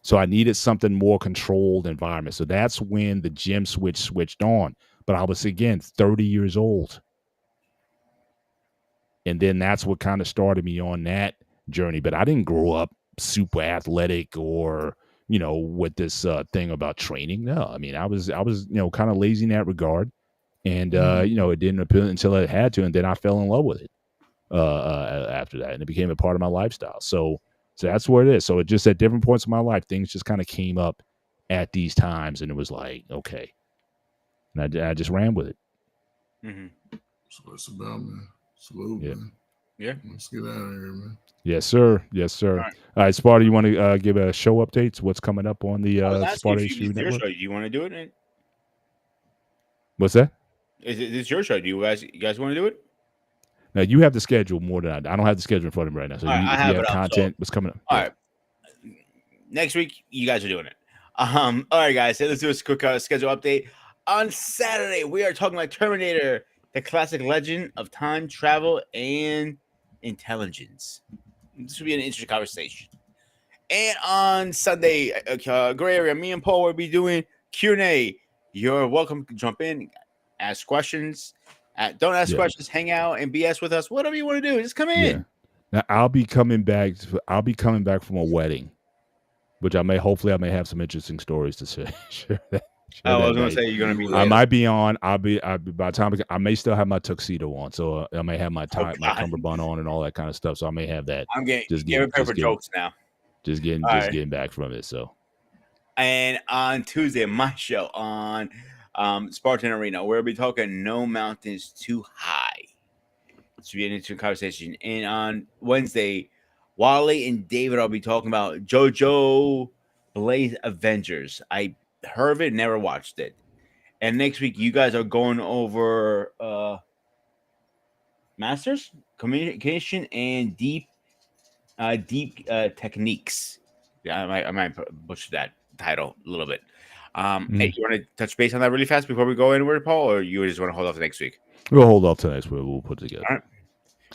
So I needed something more controlled environment. So that's when the gym switched on. But I was again 30 years old. And then that's what kind of started me on that journey. But I didn't grow up super athletic or, with this thing about training. No, I mean, I was kind of lazy in that regard. And, it didn't appeal until it had to. And then I fell in love with it after that. And it became a part of my lifestyle. So that's where it is. So it just at different points in my life, things just kind of came up at these times. And it was like, okay. And I just ran with it. Mm-hmm. That's what it's about, man. Salute, man. Yeah. Let's get out of here, man. Yes, sir. Yes, sir. All right, Sparta, you want to give a show updates? What's coming up on the Sparta HQ Network? Do you want to do it? Man? What's that? Is this your show? Do you guys want to do it? Now, you have the schedule more than I don't have the schedule in front of me right now. So I if you have content, what's coming up? All right. Next week, you guys are doing it. All right, guys. So let's do a quick schedule update. On Saturday, we are talking about Terminator, the classic legend of time travel and intelligence. This will be an interesting conversation. And on Sunday, gray area, me and Paul will be doing Q&A. You're welcome to jump in, ask questions. Don't ask Yeah. questions. Hang out and BS with us. Whatever you want to do, just come in. Yeah. Now I'll be coming back. I'll be coming back from a wedding, which hopefully I may have some interesting stories to share. share that I was that gonna day. say you're gonna be I late. might be on. By the time I may still have my tuxedo on, so I may have my tie, my God. cummerbund on, and all that kind of stuff. So I may have that. I'm getting Just get prepared for getting, jokes now. just getting, All just right. getting back from it. So And on Tuesday, my show on Spartan Arena, we'll be talking No Mountains Too High. It's be an interesting conversation. And on Wednesday, Wally and David, I'll be talking about JoJo Blaze Avengers. I heard of it, never watched it. And next week, you guys are going over Masters, Communication, and Deep Techniques. Yeah, I might butcher that title a little bit. Hey, you want to touch base on that really fast before we go anywhere, Paul, or you just want to hold off to next week? we'll hold off to next week. We'll put it together. All right.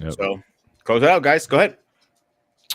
Yep. So close it out, guys. Go ahead.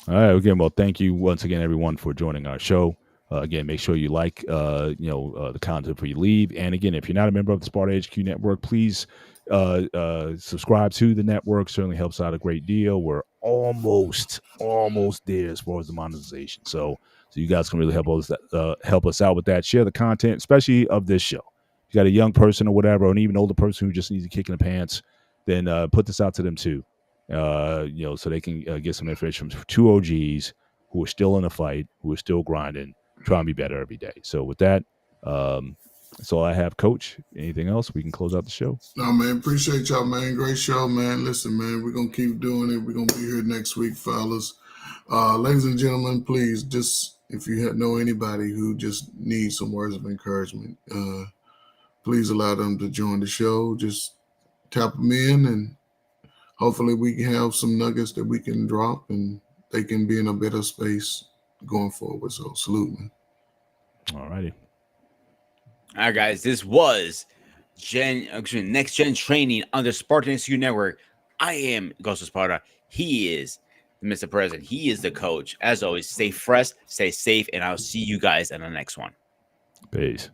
All right. Again, well, thank you once again, everyone, for joining our show. Again, make sure you like, the content before you leave. And again, if you're not a member of the Sparta HQ Network, please subscribe to the network. Certainly helps out a great deal. We're almost there as far as the monetization. So you guys can really help us out with that. Share the content, especially of this show. If you got a young person or whatever, or an even older person who just needs a kick in the pants, then put this out to them too. So they can get some information from two OGs who are still in the fight, who are still grinding, trying to be better every day. So with that, that's all I have, Coach. Anything else? We can close out the show. No, man, appreciate y'all, man. Great show, man. Listen, man, we're gonna keep doing it. We're gonna be here next week, fellas. Ladies and gentlemen, please, just if you know anybody who just needs some words of encouragement, please allow them to join the show. Just tap them in, and hopefully we can have some nuggets that we can drop, and they can be in a better space going forward. So salute, man. All righty. All right, guys. This was Next Gen Training on the Spartan Institute Network. I am Ghost of Sparta. He is Mr. President. He is the coach. As always, stay fresh, stay safe, and I'll see you guys in the next one. Peace.